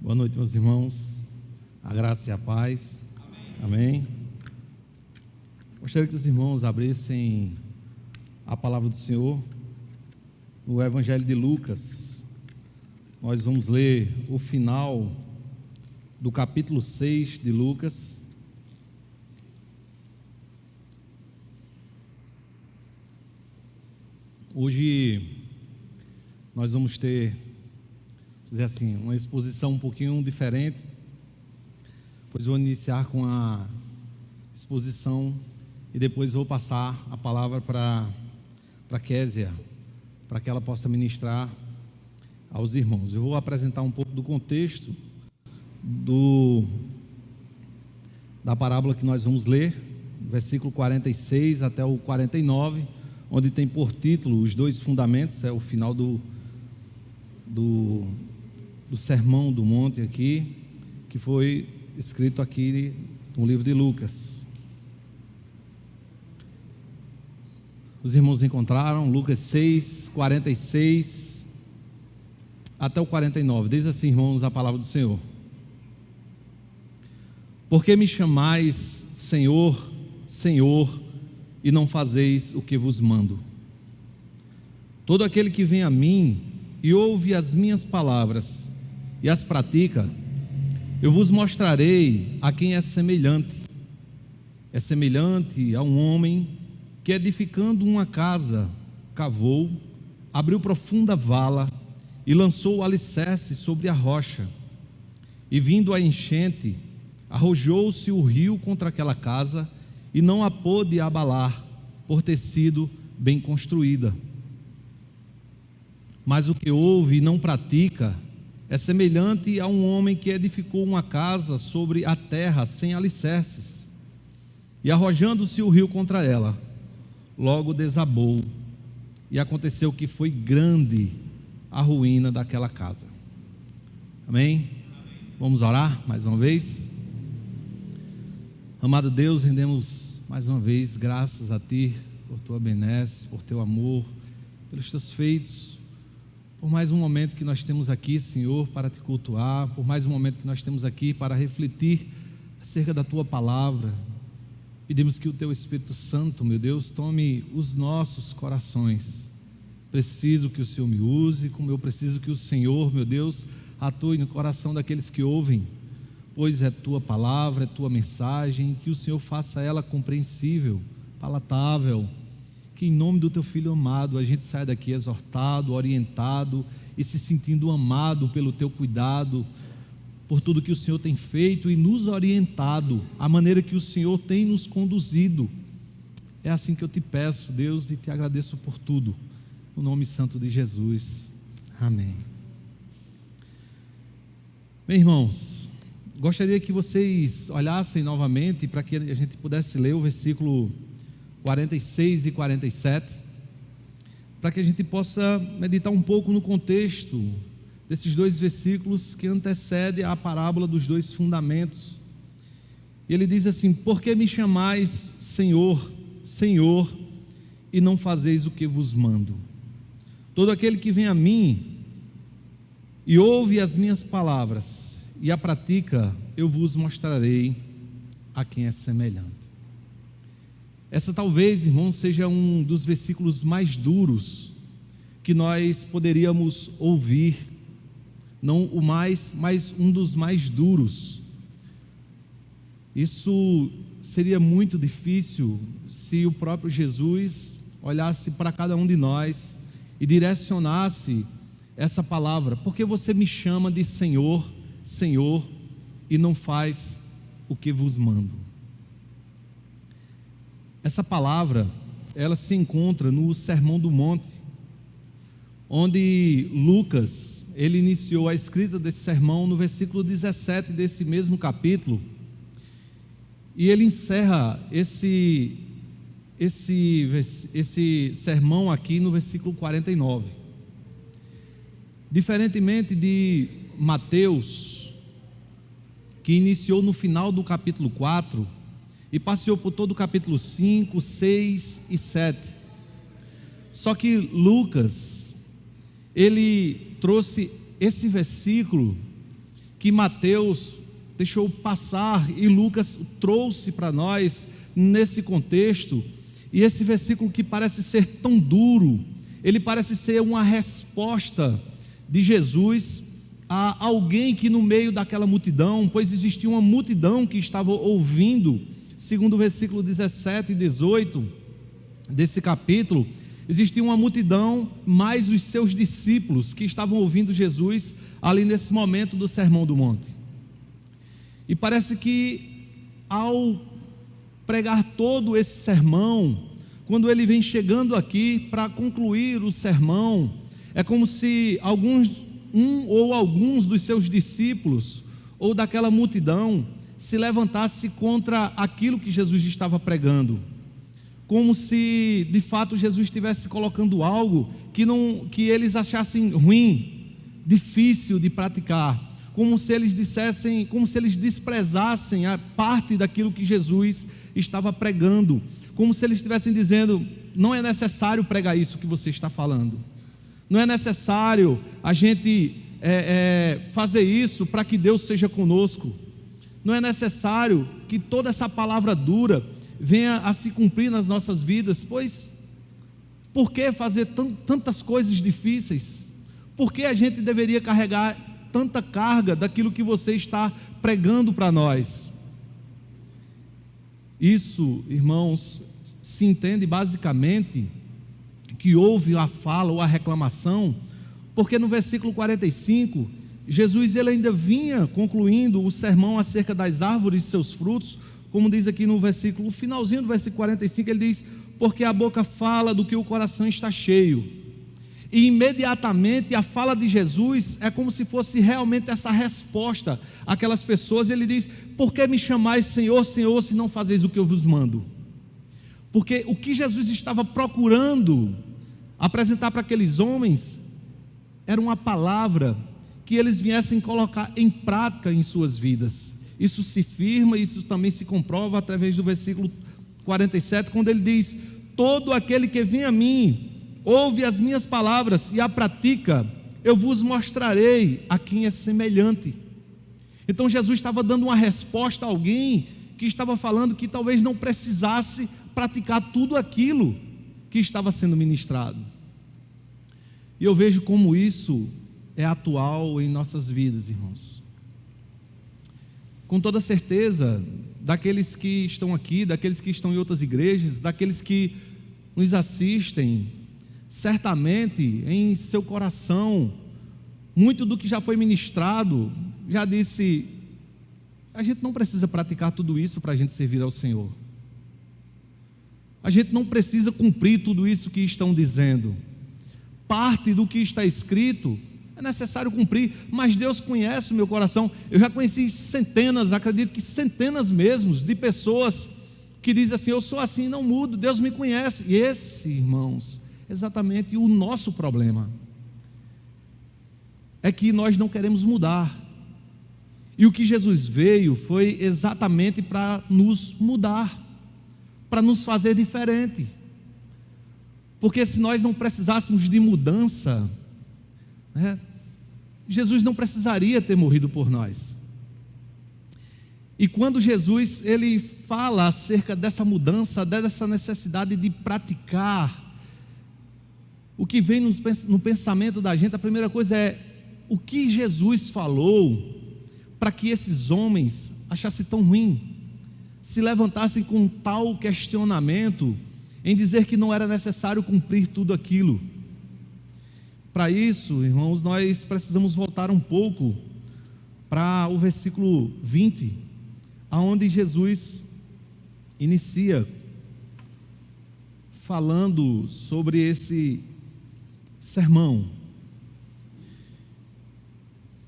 Boa noite, meus irmãos. A graça e a paz. Amém. Gostaria que os irmãos abrissem a palavra do Senhor no Evangelho de Lucas. Nós vamos ler o final do capítulo 6 de Lucas. Hoje nós vamos ter, dizer assim, uma exposição um pouquinho diferente, pois vou iniciar com a exposição e depois vou passar a palavra para Késia, para que ela possa ministrar aos irmãos. Eu vou apresentar um pouco do contexto da parábola que nós vamos ler, versículo 46 até o 49, onde tem por título os dois fundamentos. É o final do Sermão do Monte aqui, que foi escrito aqui no livro de Lucas. Os irmãos encontraram Lucas 6, 46 até o 49. Diz assim, irmãos, a palavra do Senhor: Por que me chamais Senhor, Senhor, e não fazeis o que vos mando? Todo aquele que vem a mim e ouve as minhas palavras e as pratica, eu vos mostrarei a quem é semelhante. É semelhante a um homem que, edificando uma casa, cavou, abriu profunda vala e lançou o alicerce sobre a rocha. E vindo a enchente, arrojou-se o rio contra aquela casa e não a pôde abalar, por ter sido bem construída. Mas o que ouve e não pratica é semelhante a um homem que edificou uma casa sobre a terra sem alicerces, e arrojando-se o rio contra ela, logo desabou, e aconteceu que foi grande a ruína daquela casa. Amém? Vamos orar mais uma vez. Amado Deus, rendemos mais uma vez graças a Ti, por Tua benesse, por Teu amor, pelos Teus feitos, por mais um momento que nós temos aqui, Senhor, para Te cultuar, por mais um momento que nós temos aqui para refletir acerca da Tua palavra. Pedimos que o Teu Espírito Santo, meu Deus, tome os nossos corações. Preciso que o Senhor me use, como eu preciso que o Senhor, meu Deus, atue no coração daqueles que ouvem, pois é Tua palavra, é Tua mensagem, que o Senhor faça ela compreensível, palatável, que em nome do Teu Filho amado, a gente saia daqui exortado, orientado e se sentindo amado pelo Teu cuidado, por tudo que o Senhor tem feito e nos orientado, a maneira que o Senhor tem nos conduzido. É assim que eu Te peço, Deus, e Te agradeço por tudo, no nome santo de Jesus, amém. Bem, irmãos, gostaria que vocês olhassem novamente para que a gente pudesse ler o versículo 46 e 47, para que a gente possa meditar um pouco no contexto desses dois versículos que antecedem a parábola dos dois fundamentos. E ele diz assim: Por que me chamais Senhor, Senhor, e não fazeis o que vos mando? Todo aquele que vem a mim e ouve as minhas palavras e a pratica, eu vos mostrarei a quem é semelhante. Essa talvez, irmãos, seja um dos versículos mais duros que nós poderíamos ouvir, não o mais, mas um dos mais duros. Isso seria muito difícil se o próprio Jesus olhasse para cada um de nós e direcionasse essa palavra: Por que você me chama de Senhor, Senhor, e não faz o que vos mando? Essa palavra, ela se encontra no Sermão do Monte, onde Lucas, ele iniciou a escrita desse sermão no versículo 17 desse mesmo capítulo, e ele encerra esse sermão aqui no versículo 49. Diferentemente de Mateus, que iniciou no final do capítulo 4 e passeou por todo o capítulo 5, 6 e 7. Só que Lucas, ele trouxe esse versículo que Mateus deixou passar e Lucas trouxe para nós nesse contexto. E esse versículo que parece ser tão duro, ele parece ser uma resposta de Jesus a alguém que no meio daquela multidão, pois existia uma multidão que estava ouvindo, segundo o versículo 17 e 18 desse capítulo, existia uma multidão, mais os seus discípulos que estavam ouvindo Jesus ali nesse momento do Sermão do Monte. E parece que ao pregar todo esse sermão, quando ele vem chegando aqui para concluir o sermão, é como se um ou alguns dos seus discípulos ou daquela multidão se levantasse contra aquilo que Jesus estava pregando, como se de fato Jesus estivesse colocando algo que eles achassem ruim, difícil de praticar, como se eles dissessem, como se eles desprezassem a parte daquilo que Jesus estava pregando, como se eles estivessem dizendo: não é necessário pregar isso que você está falando, não é necessário a gente fazer isso para que Deus seja conosco, não é necessário que toda essa palavra dura venha a se cumprir nas nossas vidas, pois por que fazer tantas coisas difíceis? Por que a gente deveria carregar tanta carga daquilo que você está pregando para nós? Isso, irmãos, se entende basicamente que houve a fala ou a reclamação, porque no versículo 45, Jesus ele ainda vinha concluindo o sermão acerca das árvores e seus frutos, como diz aqui no versículo, o finalzinho do versículo 45, ele diz: porque a boca fala do que o coração está cheio. E imediatamente a fala de Jesus é como se fosse realmente essa resposta àquelas pessoas. Ele diz: por que me chamais Senhor, Senhor, se não fazeis o que eu vos mando? Porque o que Jesus estava procurando apresentar para aqueles homens era uma palavra que eles viessem colocar em prática em suas vidas. Isso se firma, isso também se comprova através do versículo 47, quando ele diz: todo aquele que vem a mim, ouve as minhas palavras e a pratica, eu vos mostrarei a quem é semelhante. Então Jesus estava dando uma resposta a alguém que estava falando que talvez não precisasse praticar tudo aquilo que estava sendo ministrado. E eu vejo como isso é atual em nossas vidas, irmãos. Com toda certeza, daqueles que estão aqui, daqueles que estão em outras igrejas, daqueles que nos assistem, certamente em seu coração, muito do que já foi ministrado, já disse: a gente não precisa praticar tudo isso para a gente servir ao Senhor. A gente não precisa cumprir tudo isso que estão dizendo. Parte do que está escrito é necessário cumprir, mas Deus conhece o meu coração. Eu já conheci centenas, acredito que centenas mesmo, de pessoas que dizem assim: eu sou assim, não mudo, Deus me conhece. E esse, irmãos, exatamente o nosso problema é que nós não queremos mudar. E o que Jesus veio foi exatamente para nos mudar, para nos fazer diferente. Porque se nós não precisássemos de mudança, Jesus não precisaria ter morrido por nós. E quando Jesus ele fala acerca dessa mudança, dessa necessidade de praticar, o que vem no pensamento da gente, a primeira coisa é: o que Jesus falou para que esses homens achassem tão ruim, se levantassem com tal questionamento em dizer que não era necessário cumprir tudo aquilo. Para isso, irmãos, nós precisamos voltar um pouco para o versículo 20, aonde Jesus inicia falando sobre esse sermão.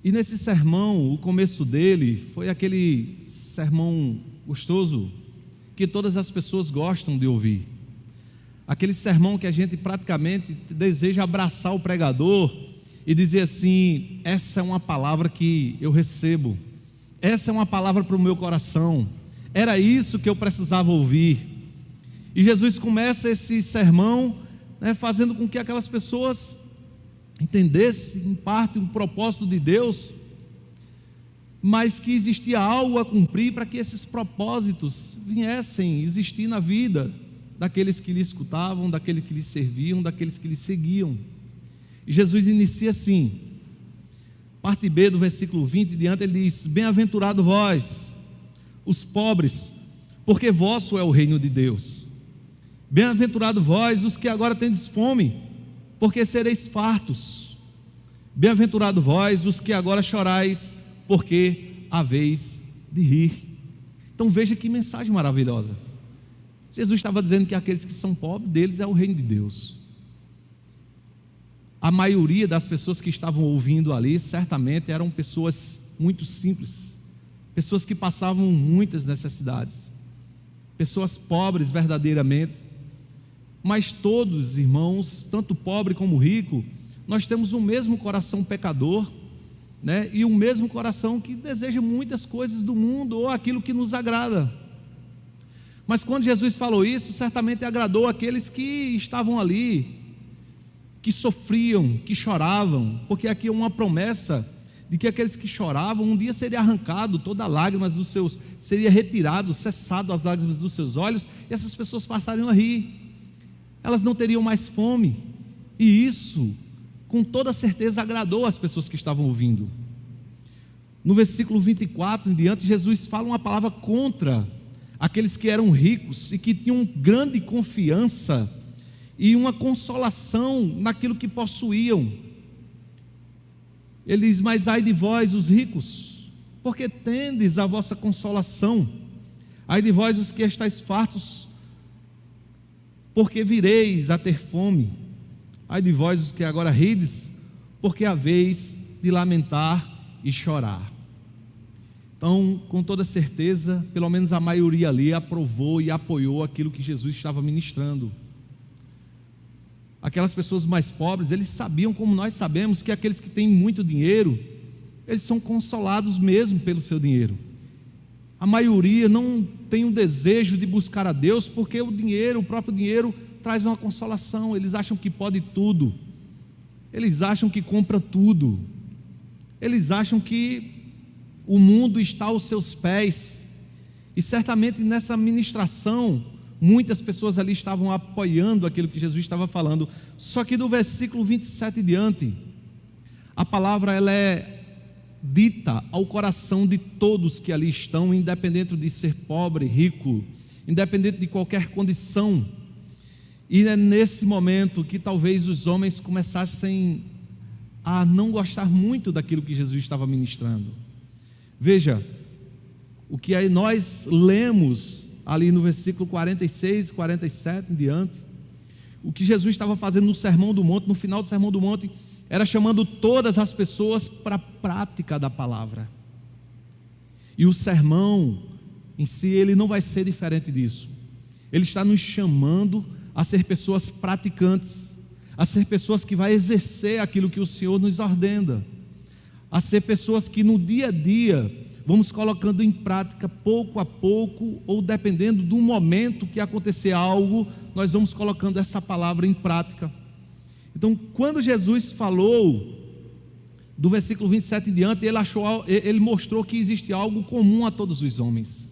E nesse sermão, o começo dele foi aquele sermão gostoso que todas as pessoas gostam de ouvir. Aquele sermão que a gente praticamente deseja abraçar o pregador e dizer assim: essa é uma palavra que eu recebo, essa é uma palavra para o meu coração, era isso que eu precisava ouvir. E Jesus começa esse sermão, fazendo com que aquelas pessoas entendessem em parte o propósito de Deus. mas que existia algo a cumprir para que esses propósitos viessem existir na vida daqueles que lhe escutavam, daqueles que lhe serviam, daqueles que lhe seguiam. E Jesus inicia assim, parte B do versículo 20 em diante, ele diz: bem-aventurado vós, os pobres, porque vosso é o reino de Deus. Bem-aventurado vós, os que agora tendes fome, porque sereis fartos. Bem-aventurado vós, os que agora chorais, porque haveis de rir. Então veja que mensagem maravilhosa. Jesus estava dizendo que aqueles que são pobres, deles é o reino de Deus. A maioria das pessoas que estavam ouvindo ali, certamente eram pessoas muito simples, pessoas que passavam muitas necessidades, pessoas pobres verdadeiramente. Mas todos, irmãos, tanto pobre como rico, nós temos o mesmo coração pecador, né? E o mesmo coração que deseja muitas coisas do mundo ou aquilo que nos agrada. Mas quando Jesus falou isso, certamente agradou aqueles que estavam ali, que sofriam, que choravam, porque aqui é uma promessa de que aqueles que choravam, um dia seria arrancado toda a lágrima dos seus, seria retirado, cessado as lágrimas dos seus olhos, e essas pessoas passariam a rir, elas não teriam mais fome. E isso, com toda certeza, agradou as pessoas que estavam ouvindo. No versículo 24 em diante, Jesus fala uma palavra contra aqueles que eram ricos e que tinham grande confiança e uma consolação naquilo que possuíam. Ele diz: mas ai de vós os ricos, porque tendes a vossa consolação. Ai de vós os que estáis fartos, porque vireis a ter fome. Ai de vós os que agora rides, porque haveis de lamentar e chorar. Então, com toda certeza, pelo menos a maioria ali aprovou e apoiou aquilo que Jesus estava ministrando. Aquelas pessoas mais pobres, eles sabiam, como nós sabemos, que aqueles que têm muito dinheiro, eles são consolados mesmo pelo seu dinheiro. A maioria não tem um desejo de buscar a Deus, porque o dinheiro, o próprio dinheiro, traz uma consolação. Eles acham que pode tudo, eles acham que compra tudo, eles acham que o mundo está aos seus pés. E certamente nessa ministração, muitas pessoas ali estavam apoiando aquilo que Jesus estava falando. Só que do versículo 27 em diante, a palavra ela é dita ao coração de todos que ali estão, independente de ser pobre, rico, independente de qualquer condição. E é nesse momento que talvez os homens começassem a não gostar muito daquilo que Jesus estava ministrando. Veja, o que aí nós lemos ali no versículo 46, 47 em diante, o que Jesus estava fazendo no Sermão do Monte, no final do Sermão do Monte, era chamando todas as pessoas para a prática da palavra. E o sermão em si, ele não vai ser diferente disso. Ele está nos chamando a ser pessoas praticantes, a ser pessoas que vai exercer aquilo que o Senhor nos ordena, a ser pessoas que no dia a dia vamos colocando em prática pouco a pouco, ou dependendo do momento que acontecer algo, nós vamos colocando essa palavra em prática. Então, quando Jesus falou do versículo 27 em diante, ele mostrou que existe algo comum a todos os homens,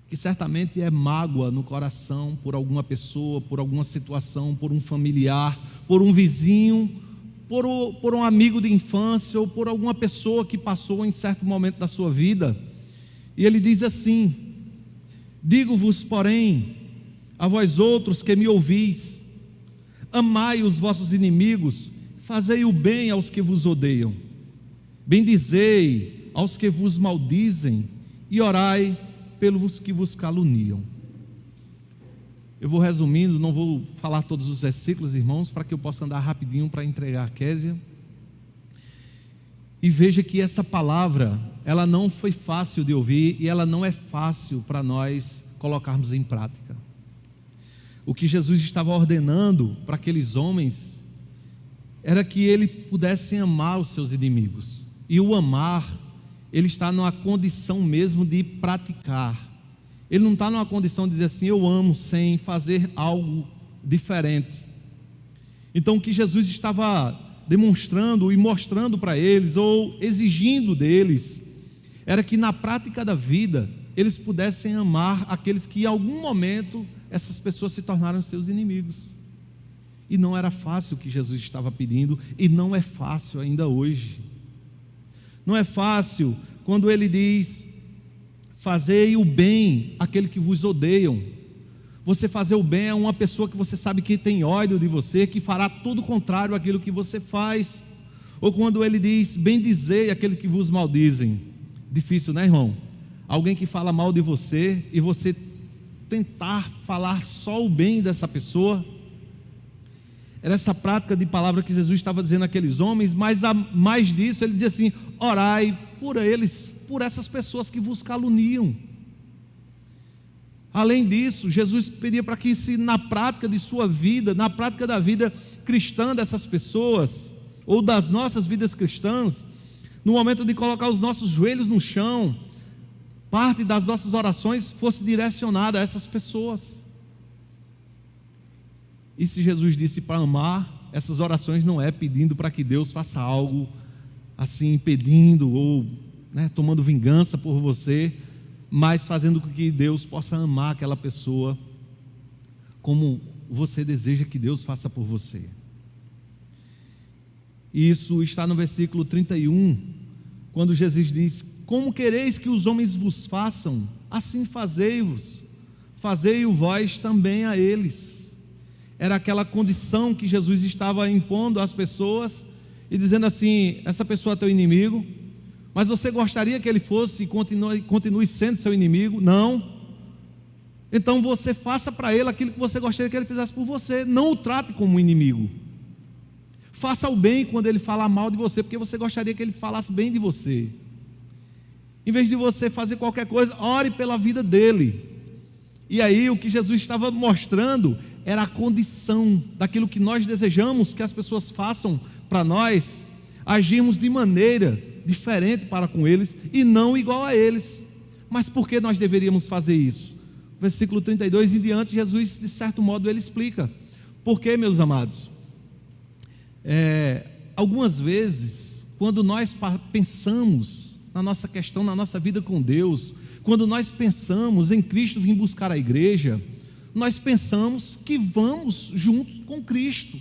que certamente é mágoa no coração por alguma pessoa, por alguma situação, por um familiar, por um vizinho, por um amigo de infância, ou por alguma pessoa que passou em certo momento da sua vida. E ele diz assim: digo-vos, porém, a vós outros que me ouvis, amai os vossos inimigos, fazei o bem aos que vos odeiam, bendizei aos que vos maldizem, e orai pelos que vos caluniam. Eu vou resumindo, não vou falar todos os versículos, irmãos, para que eu possa andar rapidinho para entregar a Késia. E veja que essa palavra, ela não foi fácil de ouvir, e ela não é fácil para nós colocarmos em prática. O que Jesus estava ordenando para aqueles homens era que eles pudessem amar os seus inimigos. E o amar, ele está numa condição mesmo de praticar. Ele não está numa condição de dizer assim: eu amo, sem fazer algo diferente. Então o que Jesus estava demonstrando e mostrando para eles, ou exigindo deles, era que na prática da vida eles pudessem amar aqueles que em algum momento essas pessoas se tornaram seus inimigos. E não era fácil o que Jesus estava pedindo, e não é fácil ainda hoje. Não é fácil quando ele diz: fazei o bem àquele que vos odeiam. Você fazer o bem a uma pessoa que você sabe que tem ódio de você, que fará tudo contrário àquilo que você faz. Ou quando ele diz: bendizei aquele que vos maldizem. Difícil, né, irmão? Alguém que fala mal de você e você tentar falar só o bem dessa pessoa. Era essa prática de palavra que Jesus estava dizendo àqueles homens, mas a mais disso, ele dizia assim: orai por eles, por essas pessoas que vos caluniam. Além disso, Jesus pedia para que, se na prática de sua vida, na prática da vida cristã dessas pessoas, ou das nossas vidas cristãs, no momento de colocar os nossos joelhos no chão, parte das nossas orações fosse direcionada a essas pessoas. E se Jesus disse para amar, essas orações não é pedindo para que Deus faça algo assim, pedindo ou tomando vingança por você, mas fazendo com que Deus possa amar aquela pessoa como você deseja que Deus faça por você. Isso está no versículo 31, quando Jesus diz: como quereis que os homens vos façam, assim fazei-vos, fazei-o vós também a eles. Era aquela condição que Jesus estava impondo às pessoas e dizendo assim: essa pessoa é teu inimigo, mas você gostaria que ele fosse e continue sendo seu inimigo? Não. Então você faça para ele aquilo que você gostaria que ele fizesse por você. Não o trate como um inimigo. Faça o bem quando ele falar mal de você, porque você gostaria que ele falasse bem de você. Em vez de você fazer qualquer coisa, ore pela vida dele. E aí o que Jesus estava mostrando era a condição daquilo que nós desejamos que as pessoas façam para nós, agirmos de maneira diferente para com eles e não igual a eles. Mas por que nós deveríamos fazer isso? Versículo 32 em diante, Jesus, de certo modo, ele explica. Por quê, meus amados? Algumas vezes, quando nós pensamos na nossa questão, na nossa vida com Deus, quando nós pensamos em Cristo vir buscar a igreja, nós pensamos que vamos juntos com Cristo.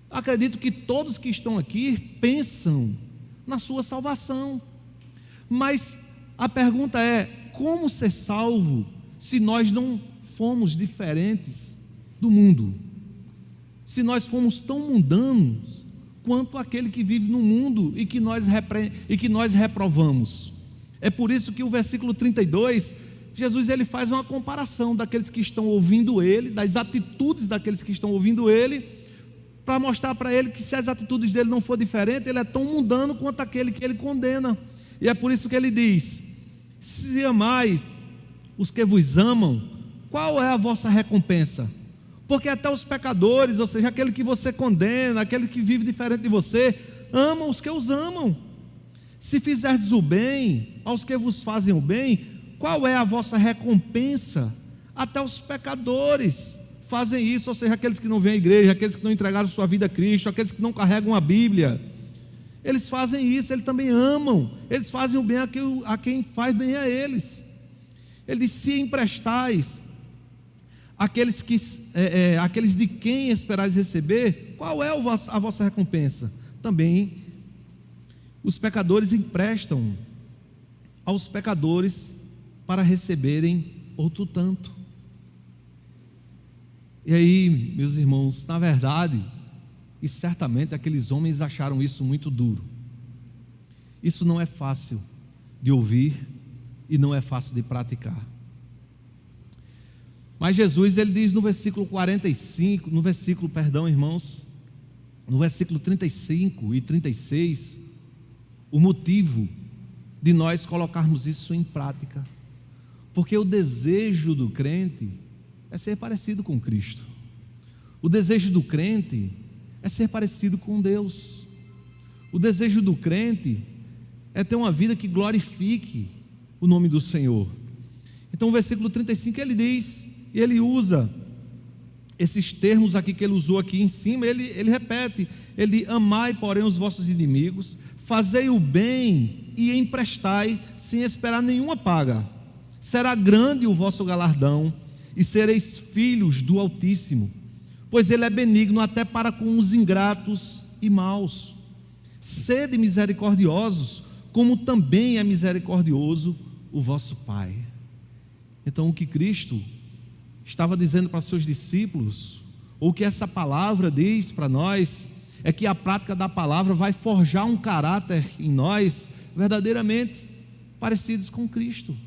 Acredito que todos que estão aqui pensam na sua salvação, mas a pergunta é: como ser salvo se nós não fomos diferentes do mundo? Se nós fomos tão mundanos quanto aquele que vive no mundo e que nós reprovamos? É por isso que o versículo 32, Jesus ele faz uma comparação daqueles que estão ouvindo ele, das atitudes daqueles que estão ouvindo ele, para mostrar para ele que se as atitudes dele não for diferente, ele é tão mundano quanto aquele que ele condena. E é por isso que ele diz: se amais os que vos amam, qual é a vossa recompensa? Porque até os pecadores, ou seja, aquele que você condena, aquele que vive diferente de você, amam os que os amam. Se fizerdes o bem aos que vos fazem o bem, qual é a vossa recompensa? Até os pecadores fazem isso, ou seja, aqueles que não vêm à igreja, aqueles que não entregaram sua vida a Cristo, aqueles que não carregam a Bíblia, eles fazem isso, eles também amam, eles fazem o bem a quem faz bem a eles. Ele diz: se emprestais aqueles de quem esperais receber, qual é a vossa recompensa? Também os pecadores emprestam aos pecadores para receberem outro tanto. E aí, meus irmãos, na verdade, e certamente aqueles homens acharam isso muito duro. Isso não é fácil de ouvir e não é fácil de praticar. Mas Jesus, ele diz no versículo 45, no versículo 35 e 36, o motivo de nós colocarmos isso em prática. Porque o desejo do crente é ser parecido com Cristo. O desejo do crente é ser parecido com Deus. O desejo do crente é ter uma vida que glorifique o nome do Senhor. Então o versículo 35 ele diz, e ele usa esses termos aqui que ele usou aqui em cima, ele repete, ele diz: amai porém os vossos inimigos, fazei o bem e emprestai, sem esperar nenhuma paga. Será grande o vosso galardão, e sereis filhos do Altíssimo, pois Ele é benigno até para com os ingratos e maus. Sede misericordiosos, como também é misericordioso o vosso Pai. Então, o que Cristo estava dizendo para seus discípulos, ou o que essa palavra diz para nós, é que a prática da palavra vai forjar um caráter em nós verdadeiramente parecidos com Cristo,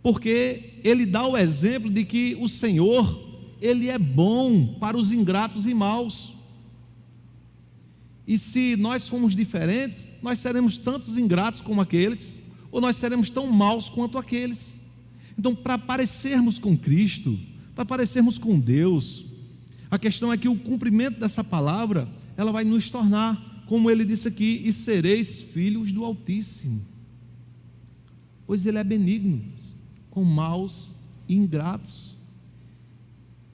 porque Ele dá o exemplo de que o Senhor, Ele é bom para os ingratos e maus. E se nós formos diferentes, nós seremos tantos ingratos como aqueles, ou nós seremos tão maus quanto aqueles. Então, para parecermos com Cristo, para parecermos com Deus, a questão é que o cumprimento dessa palavra, ela vai nos tornar, como ele disse aqui, e sereis filhos do Altíssimo, pois Ele é benigno com maus e ingratos.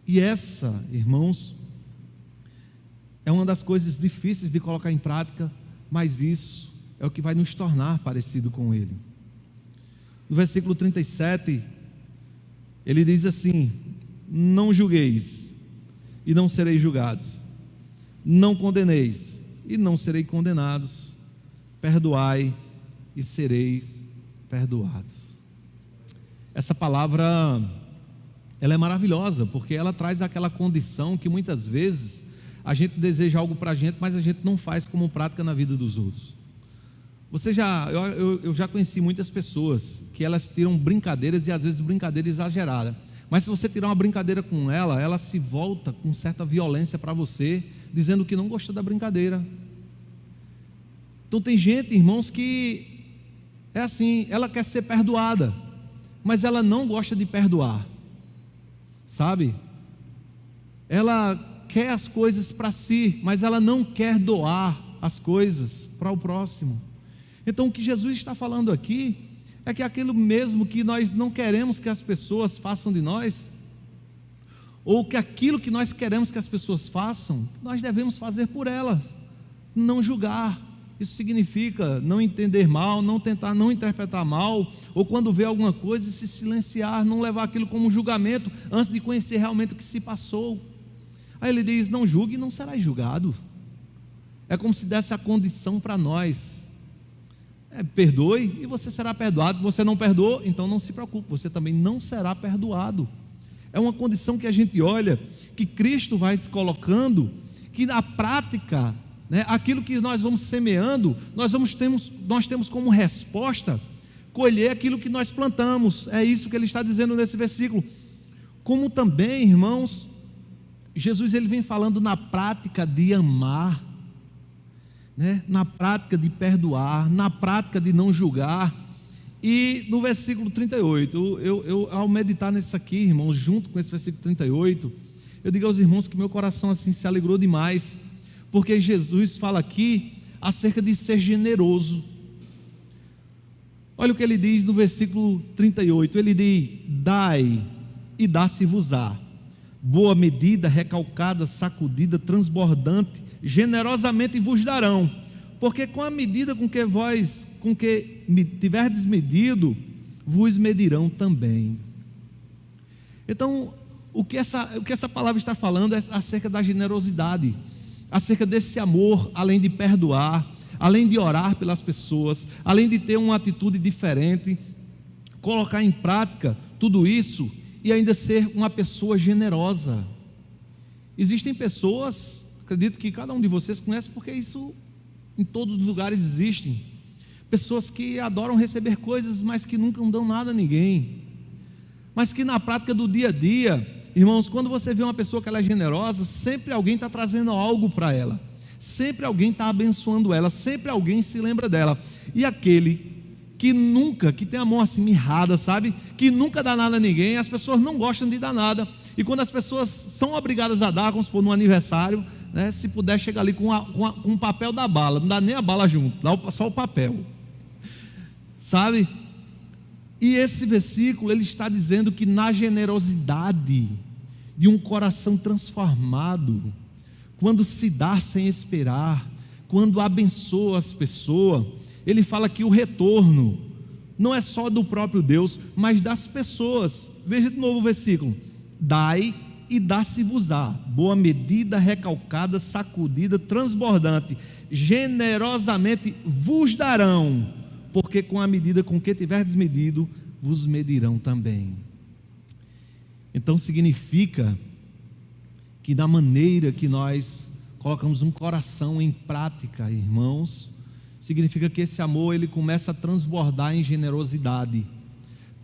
E essa, irmãos, é uma das coisas difíceis de colocar em prática, mas isso é o que vai nos tornar parecido com Ele. No versículo 37, ele diz assim: não julgueis e não sereis julgados, não condeneis e não sereis condenados, perdoai e sereis perdoados. Essa palavra, ela é maravilhosa, porque ela traz aquela condição que muitas vezes a gente deseja algo para a gente, mas a gente não faz como prática na vida dos outros. Eu já conheci muitas pessoas que elas tiram brincadeiras, e às vezes brincadeira exagerada, mas se você tirar uma brincadeira com ela, ela se volta com certa violência para você, dizendo que não gostou da brincadeira. Então tem gente, irmãos, que é assim, ela quer ser perdoada, mas ela não gosta de perdoar, sabe? Ela quer as coisas para si, mas ela não quer doar as coisas para o próximo. Então o que Jesus está falando aqui é que aquilo mesmo que nós não queremos que as pessoas façam de nós, ou que aquilo que nós queremos que as pessoas façam, nós devemos fazer por elas, não julgar. Isso significa não entender mal, não tentar não interpretar mal, ou quando vê alguma coisa se silenciar, não levar aquilo como julgamento antes de conhecer realmente o que se passou. Aí ele diz: não julgue e não serás julgado. É como se desse a condição para nós: perdoe e você será perdoado. Você não perdoou, então não se preocupe, você também não será perdoado. É uma condição que a gente olha, que Cristo vai se colocando, que na prática, aquilo que nós vamos semeando, nós temos como resposta colher aquilo que nós plantamos. É isso que ele está dizendo nesse versículo. Como também, irmãos, Jesus ele vem falando na prática de amar, na prática de perdoar, na prática de não julgar. E no versículo 38, eu ao meditar nisso aqui, irmãos, junto com esse versículo 38, eu digo aos irmãos que meu coração assim se alegrou demais, porque Jesus fala aqui acerca de ser generoso. Olha o que ele diz no versículo 38, ele diz: dai e dá-se-vos-á, boa medida, recalcada, sacudida, transbordante, generosamente vos darão, porque com a medida com que tiverdes medido, vos medirão também. Então, o que essa palavra está falando é acerca da generosidade, acerca desse amor, além de perdoar, além de orar pelas pessoas, além de ter uma atitude diferente, colocar em prática tudo isso e ainda ser uma pessoa generosa. Existem pessoas, acredito que cada um de vocês conhece, porque isso em todos os lugares existem, pessoas que adoram receber coisas, mas que nunca dão nada a ninguém, mas que na prática do dia a dia, irmãos, quando você vê uma pessoa que ela é generosa, sempre alguém está trazendo algo para ela, sempre alguém está abençoando ela, sempre alguém se lembra dela. E aquele que tem a mão assim mirrada, sabe, que nunca dá nada a ninguém, as pessoas não gostam de dar nada, e quando as pessoas são obrigadas a dar, vamos supor, no aniversário, se puder chegar ali com um papel da bala, não dá nem a bala junto, dá só o papel, sabe? E esse versículo, ele está dizendo que na generosidade de um coração transformado, quando se dá sem esperar, quando abençoa as pessoas, ele fala que o retorno não é só do próprio Deus, mas das pessoas. Veja de novo o versículo: dai e dá-se-vos-á, boa medida, recalcada, sacudida, transbordante, generosamente vos darão, porque com a medida com que tiverdes medido, vos medirão também. Então significa que da maneira que nós colocamos um coração em prática, irmãos, significa que esse amor ele começa a transbordar em generosidade,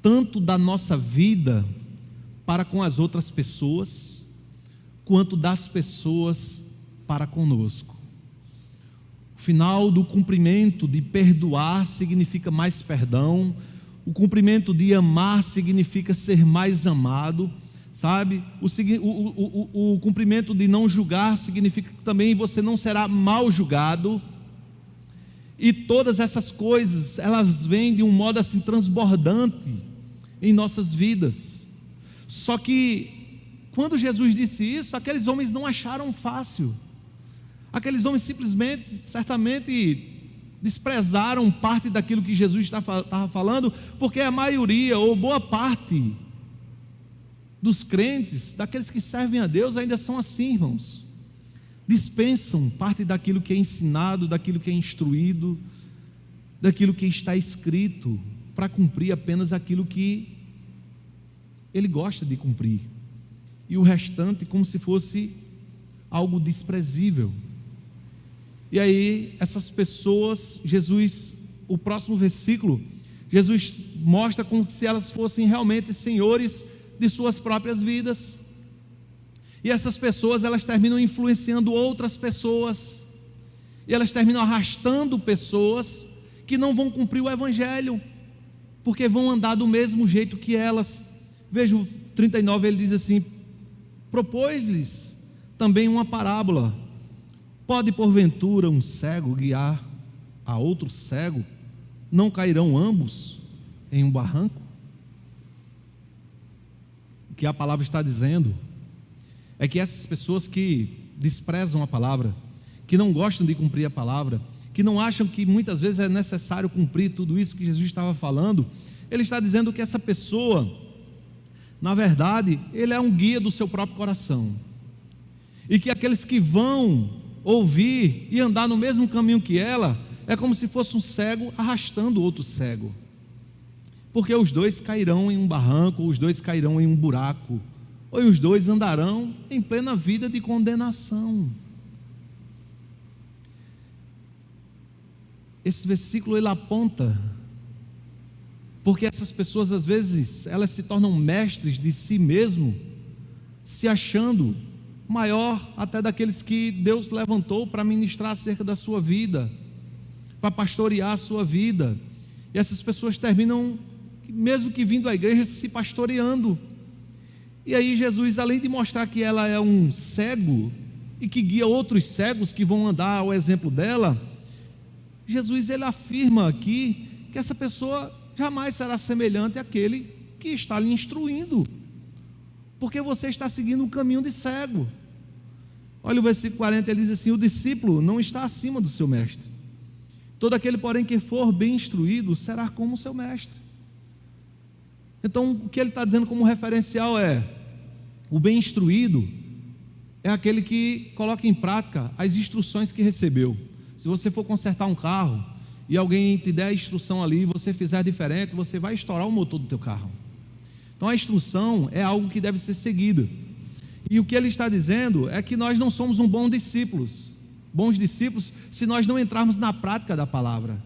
tanto da nossa vida para com as outras pessoas, quanto das pessoas para conosco. O final do cumprimento de perdoar significa mais perdão, o cumprimento de amar significa ser mais amado, sabe? O cumprimento de não julgar significa que também você não será mal julgado. E todas essas coisas, elas vêm de um modo assim transbordante em nossas vidas. Só que quando Jesus disse isso, aqueles homens não acharam fácil. Aqueles homens simplesmente, certamente desprezaram parte daquilo que Jesus estava falando, porque a maioria ou boa parte dos crentes, daqueles que servem a Deus, ainda são assim, irmãos. Dispensam parte daquilo que é ensinado, daquilo que é instruído, daquilo que está escrito, para cumprir apenas aquilo que ele gosta de cumprir, e o restante como se fosse algo desprezível. E aí essas pessoas, Jesus, o próximo versículo, Jesus mostra como se elas fossem realmente senhores de suas próprias vidas. E essas pessoas, elas terminam influenciando outras pessoas, e elas terminam arrastando pessoas que não vão cumprir o evangelho, porque vão andar do mesmo jeito que elas. Veja o 39, ele diz assim: propôs-lhes também uma parábola: pode porventura um cego guiar a outro cego? Não cairão ambos em um barranco? O que a palavra está dizendo é que essas pessoas que desprezam a palavra, que não gostam de cumprir a palavra, que não acham que muitas vezes é necessário cumprir tudo isso que Jesus estava falando, ele está dizendo que essa pessoa, na verdade, ele é um guia do seu próprio coração, e que aqueles que vão ouvir e andar no mesmo caminho que ela, é como se fosse um cego arrastando outro cego, porque os dois cairão em um barranco, os dois cairão em um buraco, ou os dois andarão em plena vida de condenação. Esse versículo ele aponta, porque essas pessoas às vezes, elas se tornam mestres de si mesmo, se achando maior até daqueles que Deus levantou para ministrar acerca da sua vida, para pastorear a sua vida. E essas pessoas terminam, mesmo que vindo à igreja, se pastoreando. E aí Jesus, além de mostrar que ela é um cego e que guia outros cegos que vão andar ao exemplo dela, Jesus ele afirma aqui que essa pessoa jamais será semelhante àquele que está lhe instruindo, porque você está seguindo um caminho de cego. Olha o versículo 40, ele diz assim: o discípulo não está acima do seu mestre, todo aquele porém que for bem instruído será como seu mestre. Então o que ele está dizendo como referencial é: o bem instruído é aquele que coloca em prática as instruções que recebeu. Se você for consertar um carro e alguém te der a instrução ali e você fizer diferente, você vai estourar o motor do teu carro. Então a instrução é algo que deve ser seguido. E o que ele está dizendo é que nós não somos bons discípulos se nós não entrarmos na prática da palavra.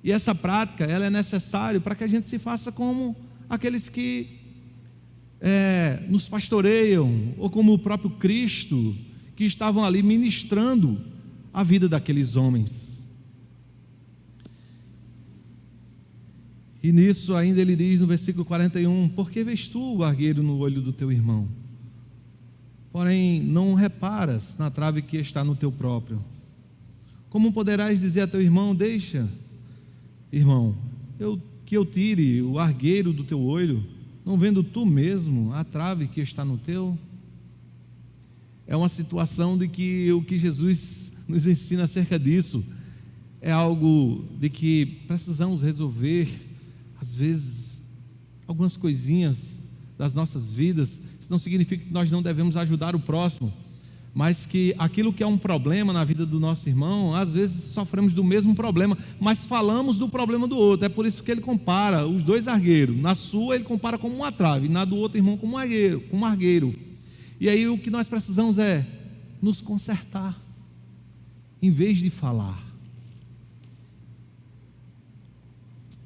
E essa prática, ela é necessária para que a gente se faça como aqueles que nos pastoreiam, ou como o próprio Cristo, que estavam ali ministrando a vida daqueles homens. E nisso ainda ele diz no versículo 41: por que vês tu o argueiro no olho do teu irmão, porém não reparas na trave que está no teu próprio? Como poderás dizer a teu irmão: deixa, irmão, que eu tire o argueiro do teu olho, não vendo tu mesmo a trave que está no teu? É uma situação de que o que Jesus nos ensina acerca disso. É algo de que precisamos resolver, às vezes, algumas coisinhas das nossas vidas. Isso não significa que nós não devemos ajudar o próximo, mas que aquilo que é um problema na vida do nosso irmão, às vezes sofremos do mesmo problema, mas falamos do problema do outro. É por isso que ele compara os dois argueiros. Na sua ele compara como uma trave, na do outro irmão como um argueiro. E aí o que nós precisamos é nos consertar, em vez de falar.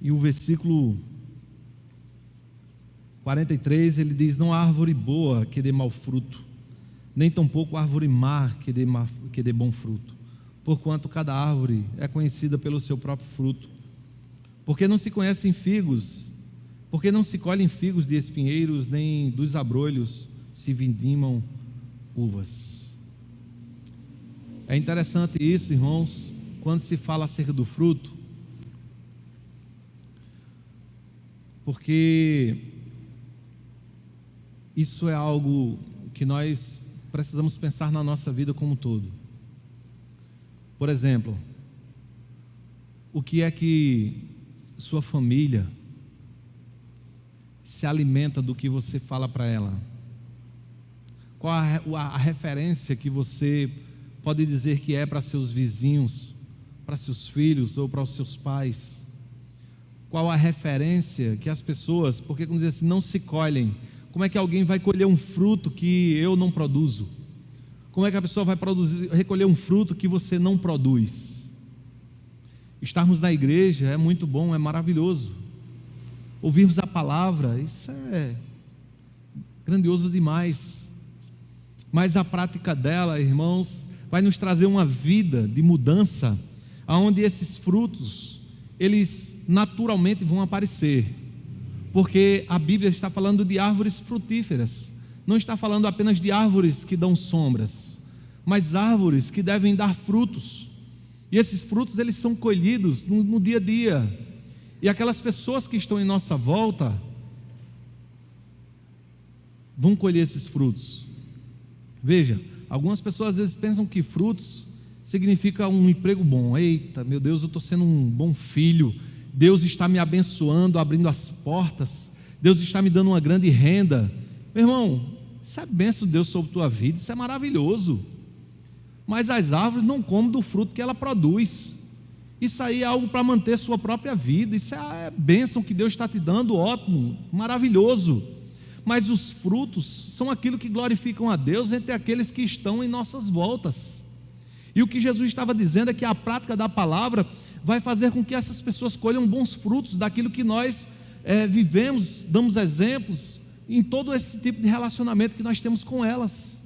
E o versículo 43, ele diz: não há árvore boa que dê mau fruto, nem tampouco árvore má que dê bom fruto, porquanto cada árvore é conhecida pelo seu próprio fruto. Porque não se conhecem figos, porque não se colhem figos de espinheiros, nem dos abrolhos se vindimam uvas. É interessante isso, irmãos, quando se fala acerca do fruto, porque isso é algo que nós precisamos pensar na nossa vida como um todo. Por exemplo, o que é que sua família se alimenta do que você fala para ela? Qual a referência que você pode dizer que é para seus vizinhos, para seus filhos ou para os seus pais? Qual a referência que as pessoas, porque quando diz assim, não se colhem, como é que alguém vai colher um fruto que eu não produzo? Como é que a pessoa vai recolher um fruto que você não produz? Estarmos na igreja é muito bom, é maravilhoso. Ouvirmos a palavra, isso é grandioso demais. Mas a prática dela, irmãos, vai nos trazer uma vida de mudança, onde esses frutos, eles naturalmente vão aparecer, porque a Bíblia está falando de árvores frutíferas, não está falando apenas de árvores que dão sombras, mas árvores que devem dar frutos, e esses frutos eles são colhidos no dia a dia, e aquelas pessoas que estão em nossa volta vão colher esses frutos. Veja, algumas pessoas às vezes pensam que frutos significa um emprego bom. Eita, meu Deus, eu estou sendo um bom filho, Deus está me abençoando, abrindo as portas, Deus está me dando uma grande renda. Meu irmão, isso é bênção de Deus sobre a tua vida, isso é maravilhoso, mas as árvores não comem do fruto que ela produz. Isso aí é algo para manter sua própria vida, isso é bênção que Deus está te dando, ótimo, maravilhoso, mas os frutos são aquilo que glorificam a Deus entre aqueles que estão em nossas voltas. E o que Jesus estava dizendo é que a prática da palavra vai fazer com que essas pessoas colham bons frutos daquilo que nós vivemos, damos exemplos em todo esse tipo de relacionamento que nós temos com elas.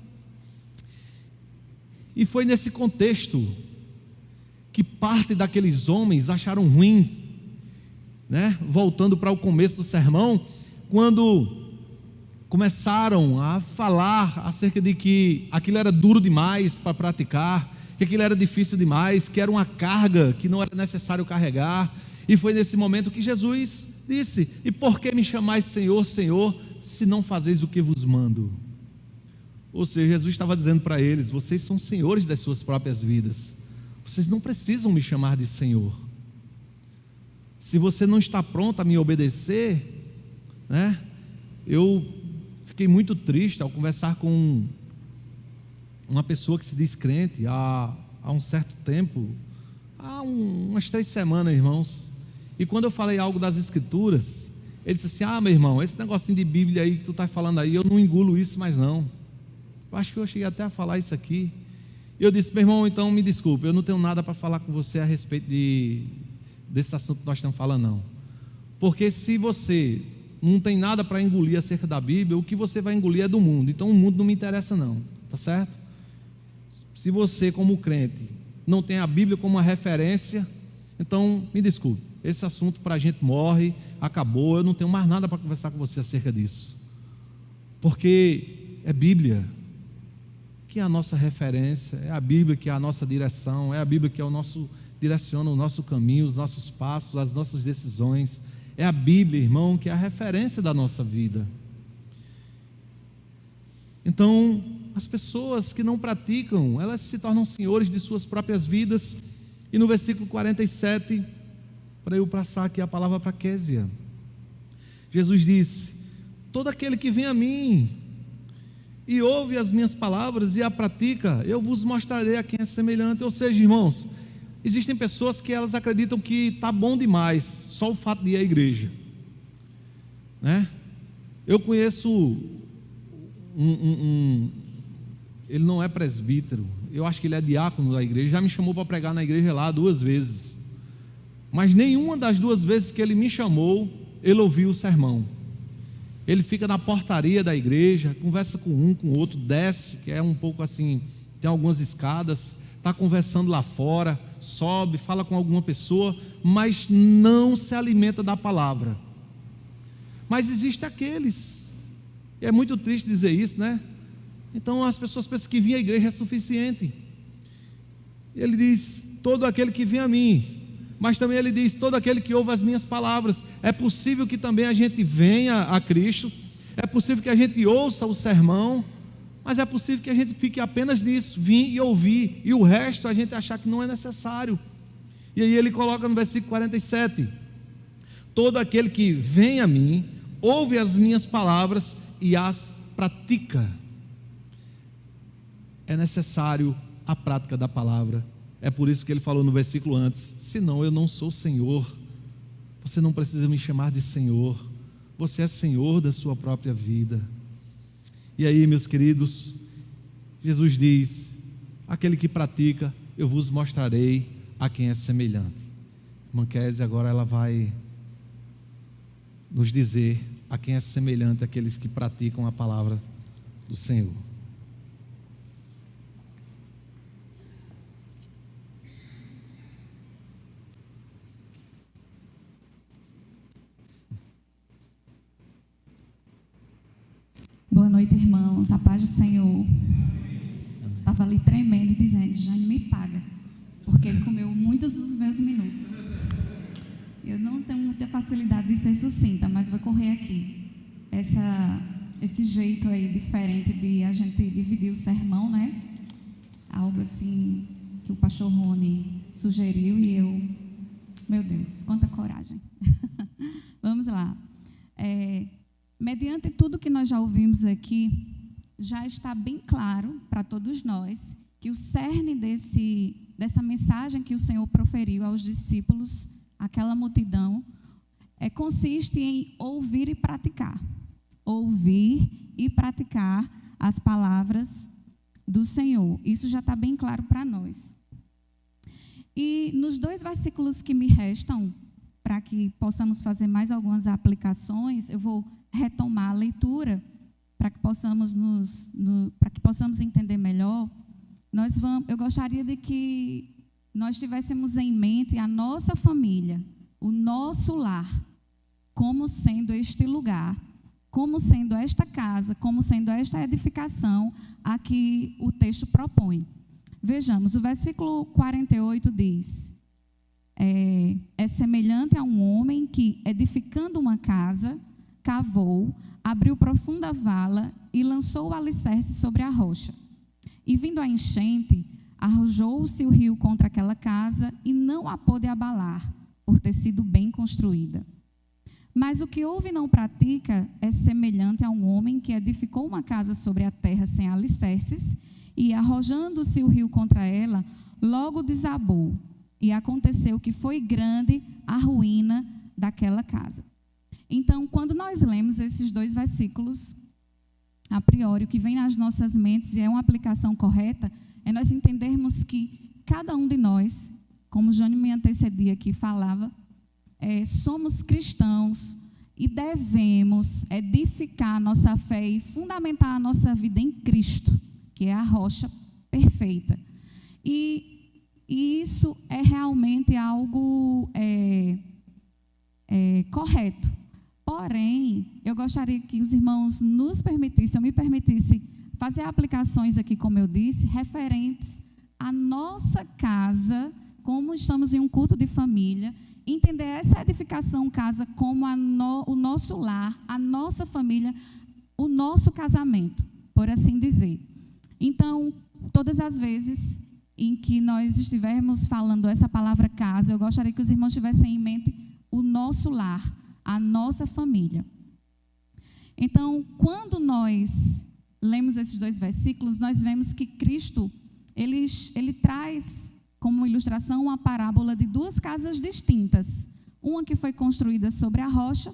E foi nesse contexto que parte daqueles homens acharam ruim, voltando para o começo do sermão, quando começaram a falar acerca de que aquilo era duro demais para praticar, que aquilo era difícil demais, que era uma carga que não era necessário carregar. E foi nesse momento que Jesus disse: e por que me chamais Senhor, Senhor, se não fazeis o que vos mando? Ou seja, Jesus estava dizendo para eles: vocês são senhores das suas próprias vidas, vocês não precisam me chamar de Senhor. Se você não está pronto a me obedecer, eu fiquei muito triste ao conversar com uma pessoa que se diz crente há um certo tempo, umas 3 semanas, irmãos. E quando eu falei algo das Escrituras, ele disse assim: meu irmão, esse negocinho de Bíblia aí que tu está falando aí, eu não engulo isso mais não. Eu acho que eu cheguei até a falar isso aqui. E eu disse: meu irmão, então me desculpe, eu não tenho nada para falar com você a respeito desse assunto que nós estamos falando não. Porque se você não tem nada para engolir acerca da Bíblia, o que você vai engolir é do mundo. Então o mundo não me interessa não, tá certo? Se você, como crente, não tem a Bíblia como uma referência, então me desculpe, esse assunto para a gente morre, acabou, eu não tenho mais nada para conversar com você acerca disso, porque é Bíblia que é a nossa referência, é a Bíblia que é a nossa direção, é a Bíblia que é direciona o nosso caminho, os nossos passos, as nossas decisões. É a Bíblia, irmão, que é a referência da nossa vida. Então, as pessoas que não praticam, elas se tornam senhores de suas próprias vidas. E no versículo 47, para eu passar aqui a palavra para Késia, Jesus disse: todo aquele que vem a mim e ouve as minhas palavras e a pratica, eu vos mostrarei a quem é semelhante. Ou seja, irmãos, existem pessoas que elas acreditam que está bom demais só o fato de ir à igreja, né? Eu conheço ele não é presbítero, eu acho que ele é diácono da igreja, já me chamou para pregar na igreja lá 2 vezes, mas nenhuma das 2 vezes que ele me chamou, ele ouviu o sermão. Ele fica na portaria da igreja, conversa com um, com o outro, desce, que é um pouco assim, tem algumas escadas, está conversando lá fora, sobe, fala com alguma pessoa, mas não se alimenta da palavra. Mas existem aqueles, e é muito triste dizer isso, né? Então as pessoas pensam que vir à igreja é suficiente. Ele diz: todo aquele que vem a mim. Mas também ele diz: todo aquele que ouve as minhas palavras. É possível que também a gente venha a Cristo, é possível que a gente ouça o sermão, mas é possível que a gente fique apenas nisso, vir e ouvir, e o resto a gente achar que não é necessário. E aí ele coloca no versículo 47: todo aquele que vem a mim, ouve as minhas palavras e as pratica. É necessário a prática da palavra. É por isso que ele falou no versículo antes: senão eu não sou Senhor. Você não precisa me chamar de Senhor, você é Senhor da sua própria vida. E aí, meus queridos, Jesus diz: aquele que pratica, eu vos mostrarei a quem é semelhante. Irmã Késia, agora ela vai nos dizer a quem é semelhante aqueles que praticam a palavra do Senhor. Boa noite, irmãos, a paz do Senhor. Estava ali tremendo e dizendo: Jane, me paga, porque ele comeu muitos dos meus minutos. Eu não tenho muita facilidade de ser sucinta, mas vou correr aqui. Esse jeito aí diferente de a gente dividir o sermão, né? Algo assim que o pastor Rony sugeriu e eu, meu Deus, quanta coragem. Vamos lá. Mediante tudo que nós já ouvimos aqui, já está bem claro para todos nós que o cerne dessa mensagem que o Senhor proferiu aos discípulos, aquela multidão, consiste em ouvir e praticar. Ouvir e praticar as palavras do Senhor. Isso já está bem claro para nós. E nos 2 versículos que me restam, para que possamos fazer mais algumas aplicações, eu vou retomar a leitura para que possamos entender melhor. Eu gostaria de que nós tivéssemos em mente a nossa família, o nosso lar, como sendo este lugar, como sendo esta casa, como sendo esta edificação a que o texto propõe. Vejamos, o versículo 48 diz: é semelhante a um homem que, edificando uma casa, cavou, abriu profunda vala e lançou o alicerce sobre a rocha. E vindo a enchente, arrojou-se o rio contra aquela casa e não a pôde abalar, por ter sido bem construída. Mas o que ouve e não pratica é semelhante a um homem que edificou uma casa sobre a terra sem alicerces e, arrojando-se o rio contra ela, logo desabou. E aconteceu que foi grande a ruína daquela casa. Então, quando nós lemos esses 2 versículos, a priori, o que vem nas nossas mentes, e é uma aplicação correta, é nós entendermos que cada um de nós, como Jane me antecedia aqui falava, somos cristãos e devemos edificar a nossa fé e fundamentar a nossa vida em Cristo, que é a rocha perfeita. E isso é realmente algo correto. Porém, eu gostaria que os irmãos nos permitissem, eu me permitisse fazer aplicações aqui, como eu disse, referentes à nossa casa, como estamos em um culto de família, entender essa edificação casa como o nosso lar, a nossa família, o nosso casamento, por assim dizer. Então, todas as vezes em que nós estivermos falando essa palavra casa, eu gostaria que os irmãos tivessem em mente o nosso lar, a nossa família. Então, quando nós lemos esses 2 versículos, nós vemos que Cristo, ele traz como ilustração uma parábola de 2 casas distintas. Uma que foi construída sobre a rocha,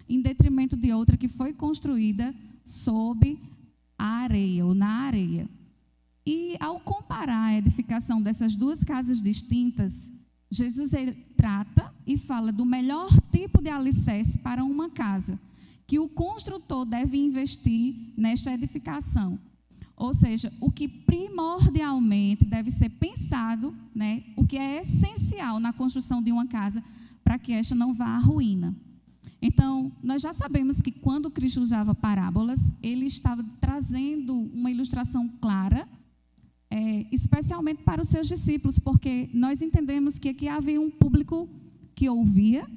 em detrimento de outra que foi construída sob a areia, ou na areia. E ao comparar a edificação dessas 2 casas distintas, Jesus trata e fala do melhor tipo de alicerce para uma casa, que o construtor deve investir nesta edificação. Ou seja, o que primordialmente deve ser pensado, né, o que é essencial na construção de uma casa para que esta não vá à ruína. Então, nós já sabemos que quando Cristo usava parábolas, ele estava trazendo uma ilustração clara, especialmente para os seus discípulos, porque nós entendemos que aqui havia um público que ouvia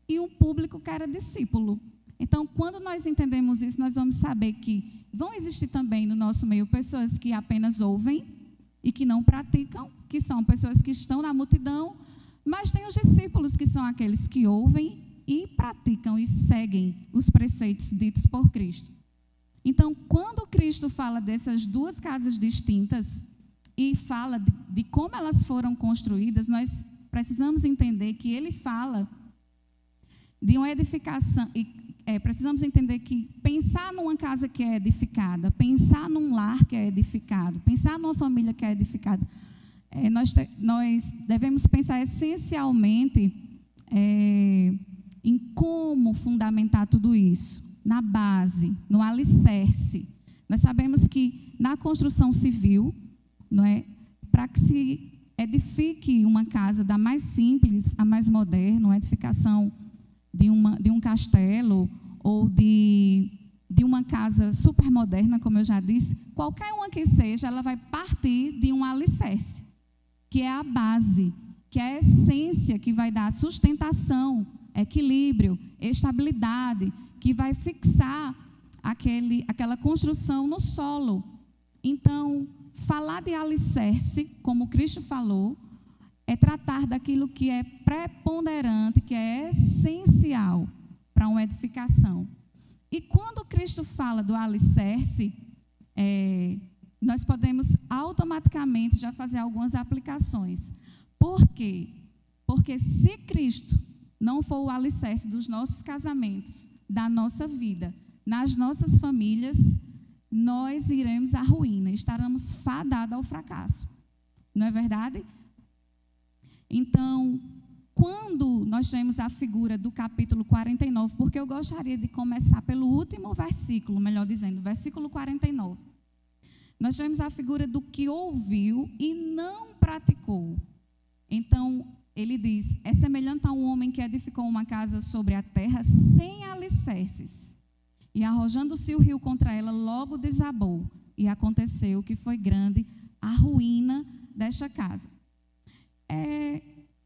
e um público que era discípulo. Então, quando nós entendemos isso, nós vamos saber que vão existir também no nosso meio pessoas que apenas ouvem e que não praticam, que são pessoas que estão na multidão, mas tem os discípulos que são aqueles que ouvem e praticam e seguem os preceitos ditos por Cristo. Então, quando Cristo fala dessas 2 casas distintas e fala de como elas foram construídas, nós precisamos entender que ele fala de uma edificação, precisamos entender que pensar numa casa que é edificada, pensar num lar que é edificado, pensar numa família que é edificada, nós devemos pensar essencialmente em como fundamentar tudo isso, na base, no alicerce. Nós sabemos que na construção civil, não é, para que se edifique uma casa da mais simples à mais moderna, uma edificação de um castelo ou de uma casa super moderna, como eu já disse, qualquer uma que seja, ela vai partir de um alicerce, que é a base, que é a essência que vai dar sustentação, equilíbrio, estabilidade, que vai fixar aquela construção no solo. Então, falar de alicerce, como Cristo falou, é tratar daquilo que é preponderante, que é essencial para uma edificação. E quando Cristo fala do alicerce, nós podemos automaticamente já fazer algumas aplicações. Por quê? Porque se Cristo não for o alicerce dos nossos casamentos, da nossa vida, nas nossas famílias, nós iremos à ruína, estaremos fadados ao fracasso. Não é verdade? Então, quando nós temos a figura do capítulo 49, porque eu gostaria de começar pelo último versículo, melhor dizendo, versículo 49. Nós temos a figura do que ouviu e não praticou. Então, ele diz, é semelhante a um homem que edificou uma casa sobre a terra sem alicerces. E arrojando-se o rio contra ela, logo desabou. E aconteceu que foi grande a ruína desta casa.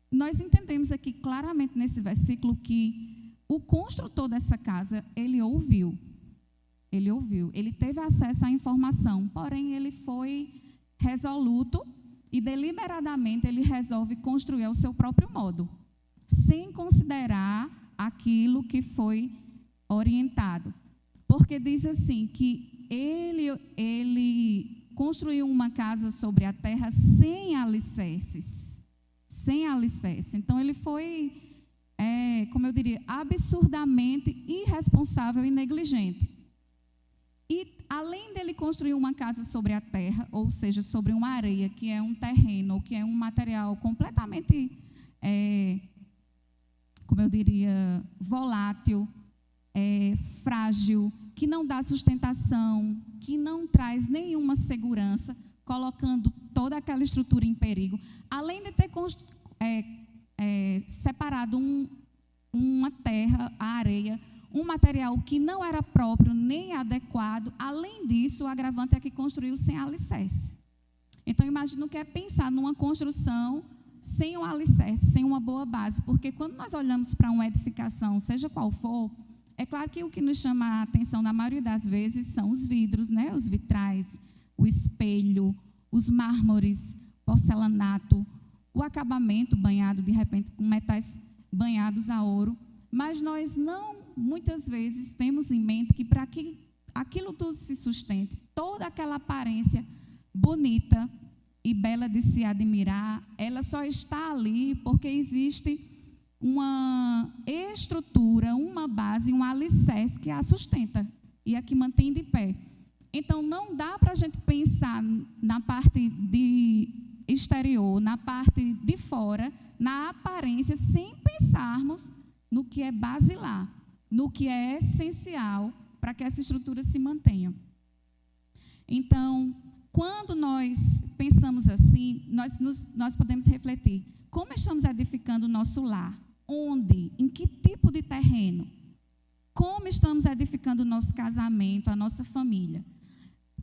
Nós entendemos aqui claramente nesse versículo que o construtor dessa casa, ele ouviu, ele teve acesso à informação, porém ele foi resoluto e deliberadamente ele resolve construir ao seu próprio modo, sem considerar aquilo que foi orientado. Porque diz assim, que ele construiu uma casa sobre a terra sem alicerces. Sem alicerce. Então, ele foi, como eu diria, absurdamente irresponsável e negligente. E, além dele construir uma casa sobre a terra, ou seja, sobre uma areia, que é um terreno, ou que é um material completamente, como eu diria, volátil, frágil, que não dá sustentação, que não traz nenhuma segurança, colocando toda aquela estrutura em perigo, além de ter separado uma terra, a areia, um material que não era próprio nem adequado, além disso, o agravante é que construiu sem alicerce. Então, imagino que é pensar numa construção sem um alicerce, sem uma boa base, porque quando nós olhamos para uma edificação, seja qual for, é claro que o que nos chama a atenção na maioria das vezes são os vidros, né? Os vitrais, o espelho, os mármores, porcelanato, o acabamento banhado, de repente, com metais banhados a ouro. Mas nós não, muitas vezes, temos em mente que para que aquilo tudo se sustente, toda aquela aparência bonita e bela de se admirar, ela só está ali porque existe uma estrutura, uma base, um alicerce que a sustenta e a que mantém de pé. Então, não dá para a gente pensar na parte de exterior, na parte de fora, na aparência, sem pensarmos no que é basilar, no que é essencial para que essa estrutura se mantenha. Então, quando nós pensamos assim, nós podemos refletir: como estamos edificando o nosso lar? Onde? Em que tipo de terreno? Como estamos edificando o nosso casamento, a nossa família?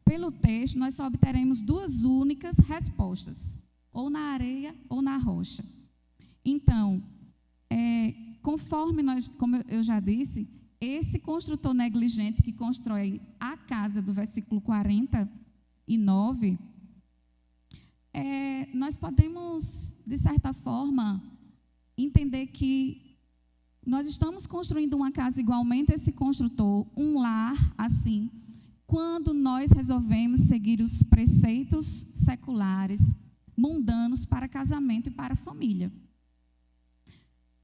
Pelo texto, nós só obteremos duas únicas respostas: ou na areia ou na rocha. Então, como eu já disse, esse construtor negligente que constrói a casa do versículo 49, nós podemos, de certa forma, entender que nós estamos construindo uma casa igualmente esse construtor, um lar assim, quando nós resolvemos seguir os preceitos seculares, mundanos para casamento e para família.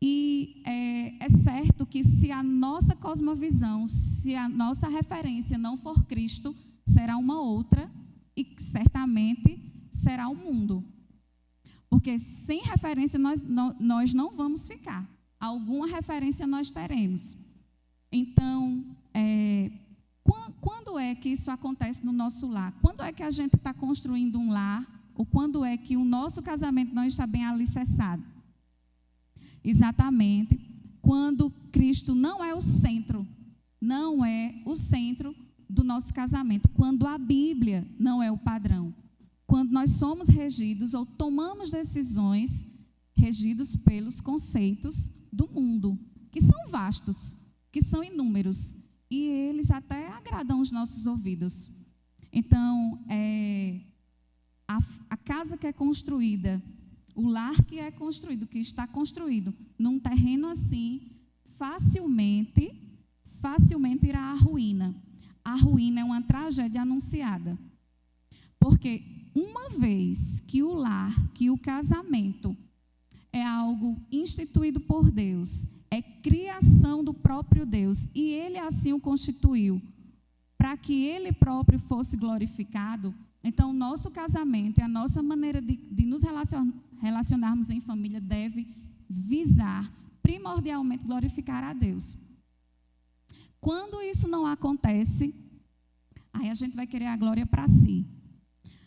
E é certo que se a nossa cosmovisão, se a nossa referência não for Cristo, será uma outra e certamente será o mundo. Porque sem referência nós não vamos ficar. Alguma referência nós teremos. Então, quando é que isso acontece no nosso lar? Quando é que a gente está construindo um lar? Ou quando é que o nosso casamento não está bem alicerçado? Exatamente quando Cristo não é o centro do nosso casamento, quando a Bíblia não é o padrão, quando nós somos regidos ou tomamos decisões regidos pelos conceitos do mundo, que são vastos, que são inúmeros, e eles até agradam os nossos ouvidos. Então, a casa que é construída, o lar que é construído, que está construído num terreno assim, facilmente irá à ruína. A ruína é uma tragédia anunciada. Porque uma vez que o lar, que o casamento é algo instituído por Deus, é criação do próprio Deus, e Ele assim o constituiu, para que Ele próprio fosse glorificado, então o nosso casamento e a nossa maneira de nos relacionarmos em família deve visar primordialmente glorificar a Deus. Quando isso não acontece, aí a gente vai querer a glória para si.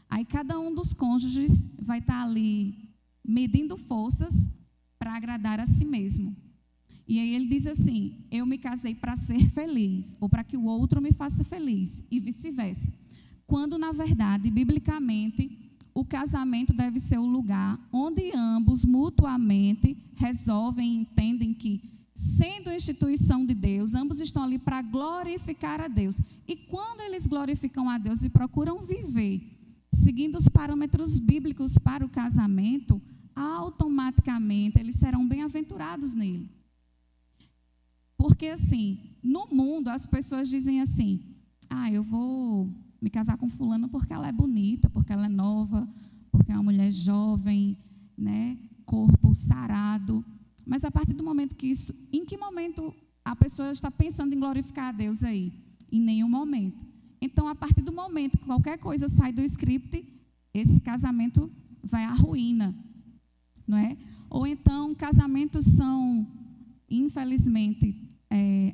Aí cada um dos cônjuges vai estar ali medindo forças para agradar a si mesmo. E aí ele diz assim: eu me casei para ser feliz, ou para que o outro me faça feliz, e vice-versa. Quando, na verdade, biblicamente, o casamento deve ser o lugar onde ambos mutuamente resolvem e entendem que, sendo a instituição de Deus, ambos estão ali para glorificar a Deus. E quando eles glorificam a Deus e procuram viver seguindo os parâmetros bíblicos para o casamento, automaticamente eles serão bem-aventurados nele. Porque, assim, no mundo as pessoas dizem assim: eu vou me casar com fulano porque ela é bonita, porque ela é nova, porque é uma mulher jovem, né? Corpo sarado. Mas a partir do momento que isso... Em que momento a pessoa está pensando em glorificar a Deus aí? Em nenhum momento. Então, a partir do momento que qualquer coisa sai do script, esse casamento vai à ruína, não é? Ou então, casamentos são, infelizmente,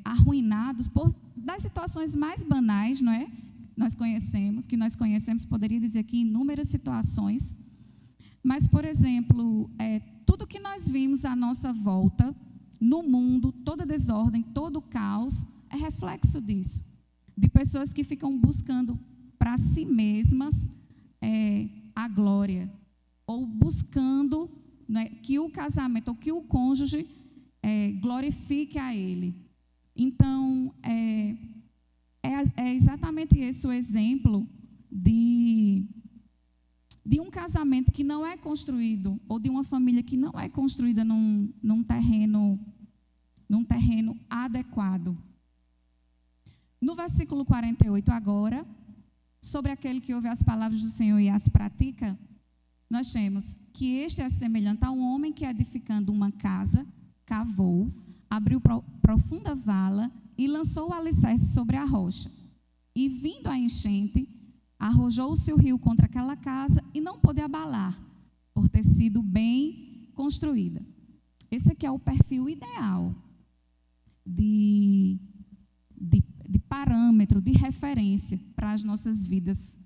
arruinados das situações mais banais, não é? Que nós conhecemos, poderia dizer aqui inúmeras situações. Mas, por exemplo, tudo que nós vimos à nossa volta, no mundo, toda desordem, todo caos, é reflexo disso. De pessoas que ficam buscando para si mesmas a glória, ou buscando, né, que o casamento, ou que o cônjuge glorifique a ele. Então, é exatamente esse o exemplo de um casamento que não é construído, ou de uma família que não é construída num terreno adequado. No versículo 48 agora, sobre aquele que ouve as palavras do Senhor e as pratica, nós temos que este é semelhante a um homem que, edificando uma casa, cavou, abriu profunda vala e lançou o alicerce sobre a rocha. E vindo a enchente, arrojou-se o rio contra aquela casa e não pôde abalar, por ter sido bem construída. Esse aqui é o perfil ideal de parâmetro, de referência para as nossas vidas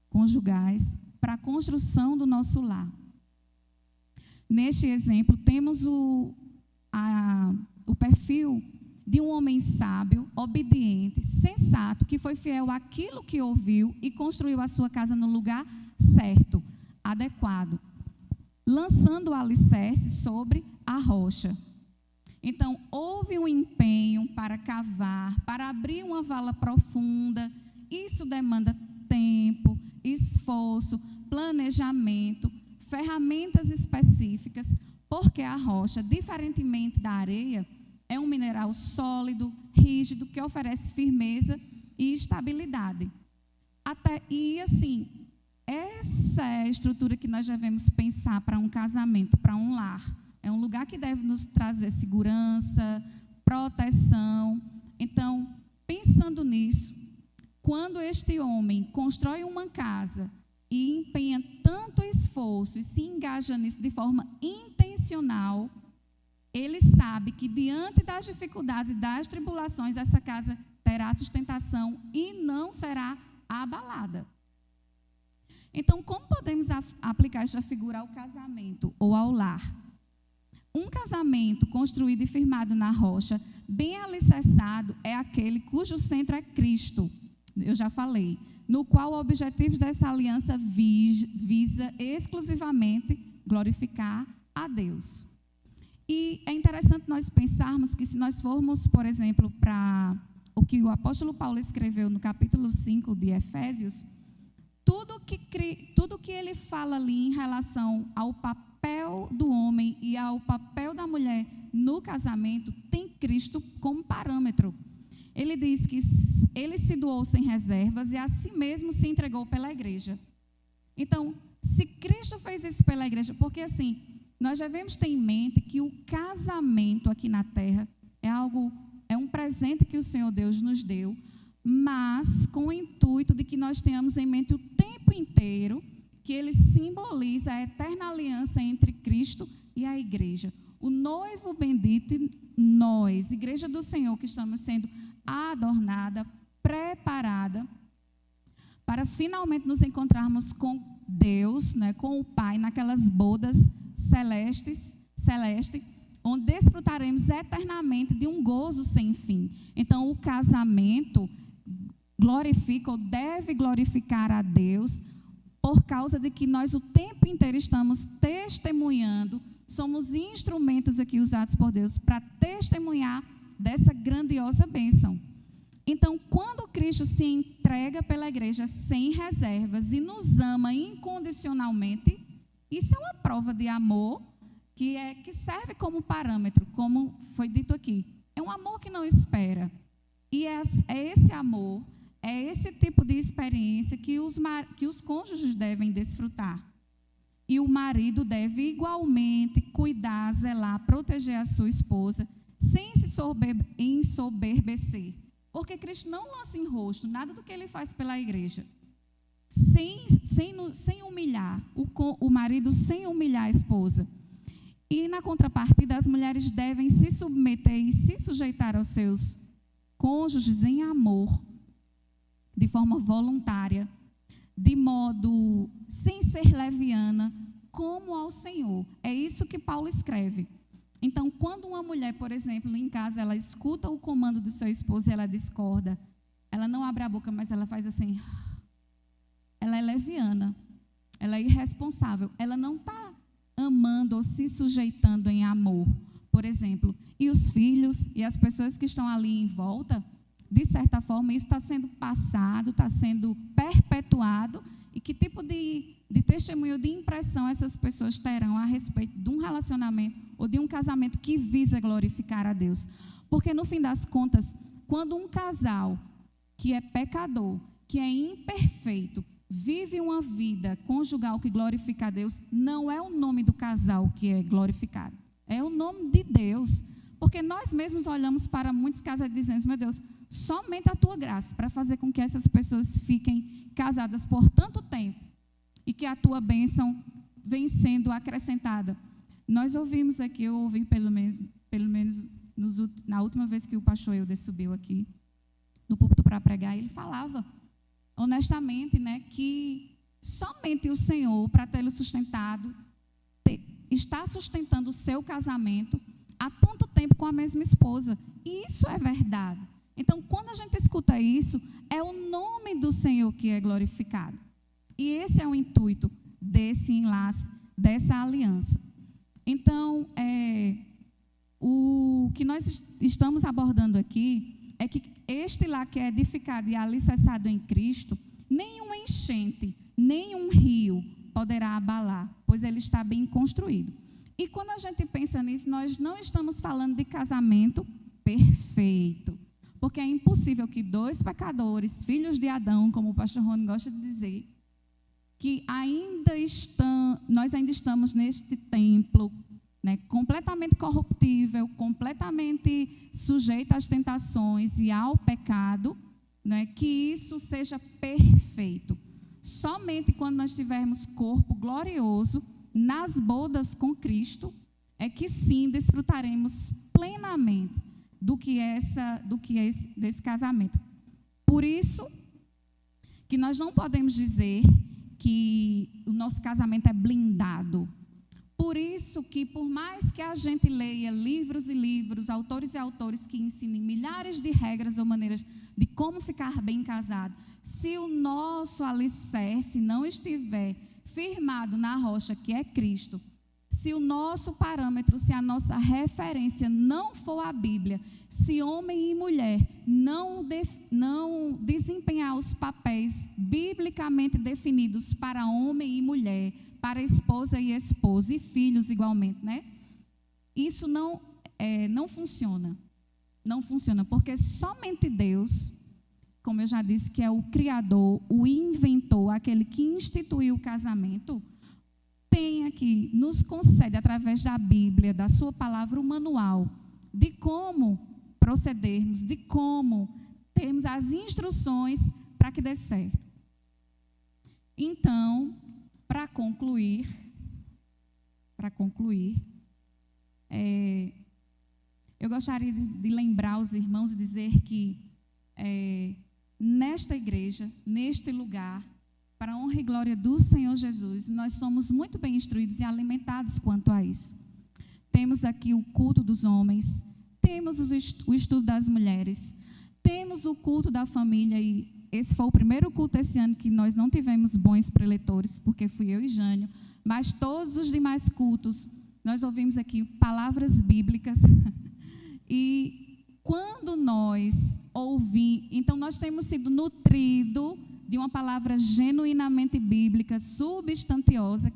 conjugais, para a construção do nosso lar. Neste exemplo, temos o perfil de um homem sábio, obediente, sensato, que foi fiel àquilo que ouviu e construiu a sua casa no lugar certo, adequado, lançando o alicerce sobre a rocha. Então, houve um empenho para cavar, para abrir uma vala profunda. Isso demanda tempo, esforço, planejamento, ferramentas específicas, porque a rocha, diferentemente da areia, é um mineral sólido, rígido, que oferece firmeza e estabilidade. Essa é a estrutura que nós devemos pensar para um casamento, para um lar. É um lugar que deve nos trazer segurança, proteção. Então, pensando nisso, quando este homem constrói uma casa e empenha tanto esforço e se engaja nisso de forma intencional, ele sabe que diante das dificuldades e das tribulações, essa casa terá sustentação e não será abalada. Então, como podemos aplicar esta figura ao casamento ou ao lar? Um casamento construído e firmado na rocha, bem alicerçado, é aquele cujo centro é Cristo, eu já falei, no qual o objetivo dessa aliança visa exclusivamente glorificar a Deus. E é interessante nós pensarmos que se nós formos, por exemplo, para o que o apóstolo Paulo escreveu no capítulo 5 de Efésios, tudo que ele fala ali em relação ao papel do homem e ao papel da mulher no casamento tem Cristo como parâmetro. Ele diz que ele se doou sem reservas e a si mesmo se entregou pela igreja. Então, se Cristo fez isso pela igreja, porque assim, nós devemos ter em mente que o casamento aqui na terra é um presente que o Senhor Deus nos deu, mas com o intuito de que nós tenhamos em mente o tempo inteiro que ele simboliza a eterna aliança entre Cristo e a igreja. O noivo bendito e nós, igreja do Senhor, que estamos sendo adornada, preparada, para finalmente nos encontrarmos com Deus, né, com o Pai, naquelas bodas celestes, onde desfrutaremos eternamente de um gozo sem fim. Então, o casamento glorifica ou deve glorificar a Deus, por causa de que nós o tempo inteiro estamos testemunhando, somos instrumentos aqui usados por Deus para testemunhar dessa grandiosa bênção. Então, quando Cristo se entrega pela igreja sem reservas e nos ama incondicionalmente, isso é uma prova de amor que serve como parâmetro, como foi dito aqui. É um amor que não espera. E é esse amor, é esse tipo de experiência que os cônjuges devem desfrutar. E o marido deve igualmente cuidar, zelar, proteger a sua esposa, sem se ensoberbecer. Porque Cristo não lança em rosto nada do que ele faz pela igreja. Sem humilhar o marido, sem humilhar a esposa. E, na contrapartida, as mulheres devem se submeter e se sujeitar aos seus cônjuges em amor, de forma voluntária, de modo sem ser leviana, como ao Senhor. É isso que Paulo escreve. Então, quando uma mulher, por exemplo, em casa, ela escuta o comando do seu esposo e ela discorda, ela não abre a boca, mas ela faz assim. Ela é leviana, ela é irresponsável, ela não está amando ou se sujeitando em amor, por exemplo. E os filhos e as pessoas que estão ali em volta, de certa forma, isso está sendo passado, está sendo perpetuado testemunho de impressão essas pessoas terão a respeito de um relacionamento ou de um casamento que visa glorificar a Deus? Porque, no fim das contas, quando um casal que é pecador, que é imperfeito, vive uma vida conjugal que glorifica a Deus, não é o nome do casal que é glorificado, é o nome de Deus. Porque nós mesmos olhamos para muitos casais e dizemos: meu Deus, somente a tua graça para fazer com que essas pessoas fiquem casadas por tanto tempo e que a tua bênção vem sendo acrescentada. Nós ouvimos aqui, eu ouvi pelo menos na última vez que o pastor Eudes subiu aqui no púlpito para pregar, ele falava honestamente, né, que somente o Senhor, para tê-lo sustentado, está sustentando o seu casamento há tanto tempo com a mesma esposa. E isso é verdade. Então, quando a gente escuta isso, é o nome do Senhor que é glorificado. E esse é o intuito desse enlace, dessa aliança. Então, o que nós estamos abordando aqui é que este lar que é edificado e alicerçado em Cristo, nenhuma enchente, nenhum rio poderá abalar, pois ele está bem construído. E quando a gente pensa nisso, nós não estamos falando de casamento perfeito, porque é impossível que dois pecadores, filhos de Adão, como o pastor Rony gosta de dizer, que nós ainda estamos neste templo, né, completamente corruptível, completamente sujeito às tentações e ao pecado, né, que isso seja perfeito. Somente quando nós tivermos corpo glorioso nas bodas com Cristo, é que sim desfrutaremos plenamente desse casamento. Por isso que nós não podemos dizer que o nosso casamento é blindado. Por isso que, por mais que a gente leia livros e livros, autores e autores que ensinem milhares de regras ou maneiras de como ficar bem casado, se o nosso alicerce não estiver firmado na rocha que é Cristo, se o nosso parâmetro, se a nossa referência não for a Bíblia, se homem e mulher não desempenhar os papéis biblicamente definidos para homem e mulher, para esposa e esposo, e filhos igualmente, né? Isso não funciona. Não funciona, porque somente Deus, como eu já disse, que é o Criador, o inventor, aquele que instituiu o casamento, tem aqui, nos concede, através da Bíblia, da sua palavra, o manual de como procedermos, de como termos as instruções para que dê certo. Então, para concluir, eu gostaria de lembrar os irmãos e dizer que nesta igreja, neste lugar, para a honra e glória do Senhor Jesus, nós somos muito bem instruídos e alimentados quanto a isso. Temos aqui o culto dos homens, temos o estudo das mulheres, temos o culto da família, e esse foi o primeiro culto esse ano que nós não tivemos bons preletores, porque fui eu e Jânio, mas todos os demais cultos, nós ouvimos aqui palavras bíblicas, e quando nós ouvimos, então nós temos sido nutridos de uma palavra genuinamente bíblica, substanciosa,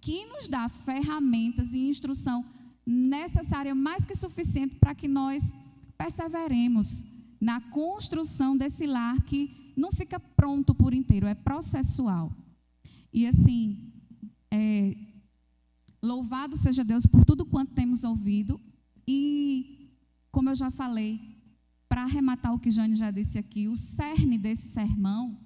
que nos dá ferramentas e instrução necessária, mais que suficiente, para que nós perseveremos na construção desse lar que não fica pronto por inteiro, é processual. E assim, louvado seja Deus por tudo quanto temos ouvido, e como eu já falei, para arrematar o que Jane já disse aqui, o cerne desse sermão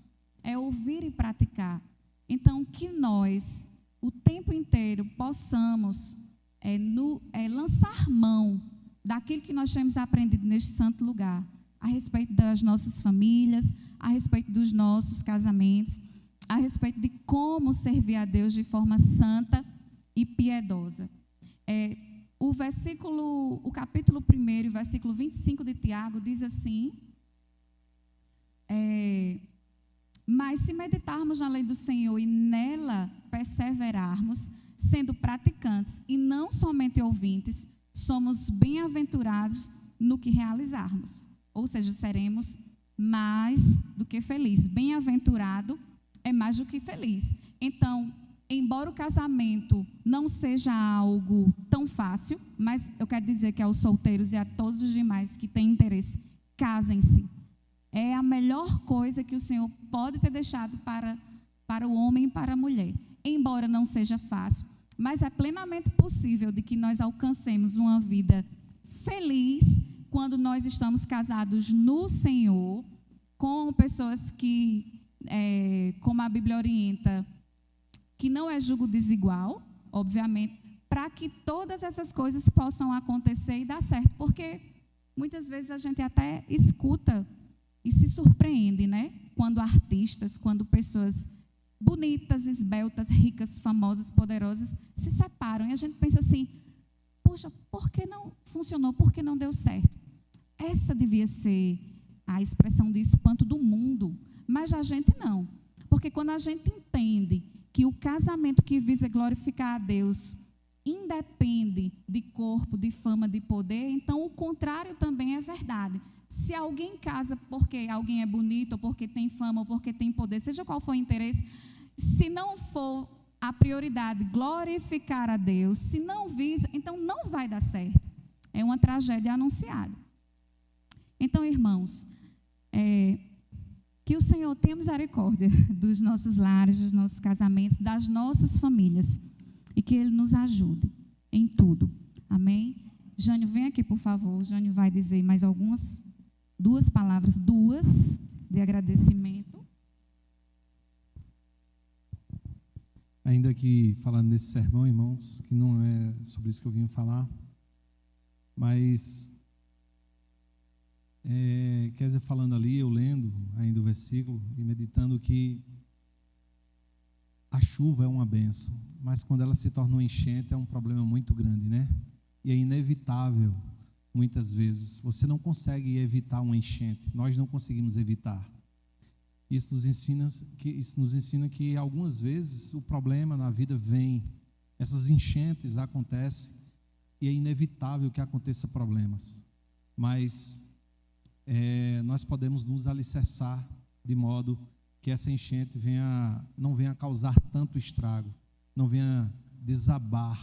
é ouvir e praticar. Então, que nós, o tempo inteiro, possamos lançar mão daquilo que nós temos aprendido neste santo lugar, a respeito das nossas famílias, a respeito dos nossos casamentos, a respeito de como servir a Deus de forma santa e piedosa. O capítulo 1, versículo 25 de Tiago, diz assim: mas se meditarmos na lei do Senhor e nela perseverarmos, sendo praticantes e não somente ouvintes, somos bem-aventurados no que realizarmos. Ou seja, seremos mais do que felizes. Bem-aventurado é mais do que feliz. Então, embora o casamento não seja algo tão fácil, mas eu quero dizer que aos solteiros e a todos os demais que têm interesse, casem-se. É a melhor coisa que o Senhor pode ter deixado para o homem e para a mulher. Embora não seja fácil, mas é plenamente possível de que nós alcancemos uma vida feliz quando nós estamos casados no Senhor, com pessoas que, como a Bíblia orienta, que não é julgo desigual, obviamente, para que todas essas coisas possam acontecer e dar certo, porque muitas vezes a gente até escuta e se surpreende, né? Quando artistas, quando pessoas bonitas, esbeltas, ricas, famosas, poderosas se separam e a gente pensa assim: poxa, por que não funcionou? Por que não deu certo? Essa devia ser a expressão de espanto do mundo, mas a gente não, porque quando a gente entende que o casamento que visa glorificar a Deus independe de corpo, de fama, de poder, então o contrário também é verdade. Se alguém casa porque alguém é bonito, ou porque tem fama, ou porque tem poder, seja qual for o interesse, se não for a prioridade glorificar a Deus, se não visa, então não vai dar certo. É uma tragédia anunciada. Então, irmãos, que o Senhor tenha misericórdia dos nossos lares, dos nossos casamentos, das nossas famílias, e que Ele nos ajude em tudo. Amém? Jânio, vem aqui, por favor. Jânio vai dizer mais duas palavras de agradecimento. Ainda que falando nesse sermão, irmãos, que não é sobre isso que eu vim falar, mas Kézia falando ali, eu lendo ainda o versículo e meditando que a chuva é uma bênção, mas quando ela se torna uma enchente é um problema muito grande, né? E é inevitável, muitas vezes. Você não consegue evitar uma enchente, nós não conseguimos evitar. Isso nos ensina que algumas vezes o problema na vida vem, essas enchentes acontecem e é inevitável que aconteça problemas, mas nós podemos nos alicerçar de modo que essa enchente não venha causar tanto estrago, não venha desabar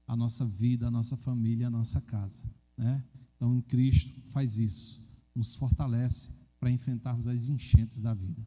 a nossa vida, a nossa família, a nossa casa, né? Então, em Cristo faz isso, nos fortalece para enfrentarmos as enchentes da vida.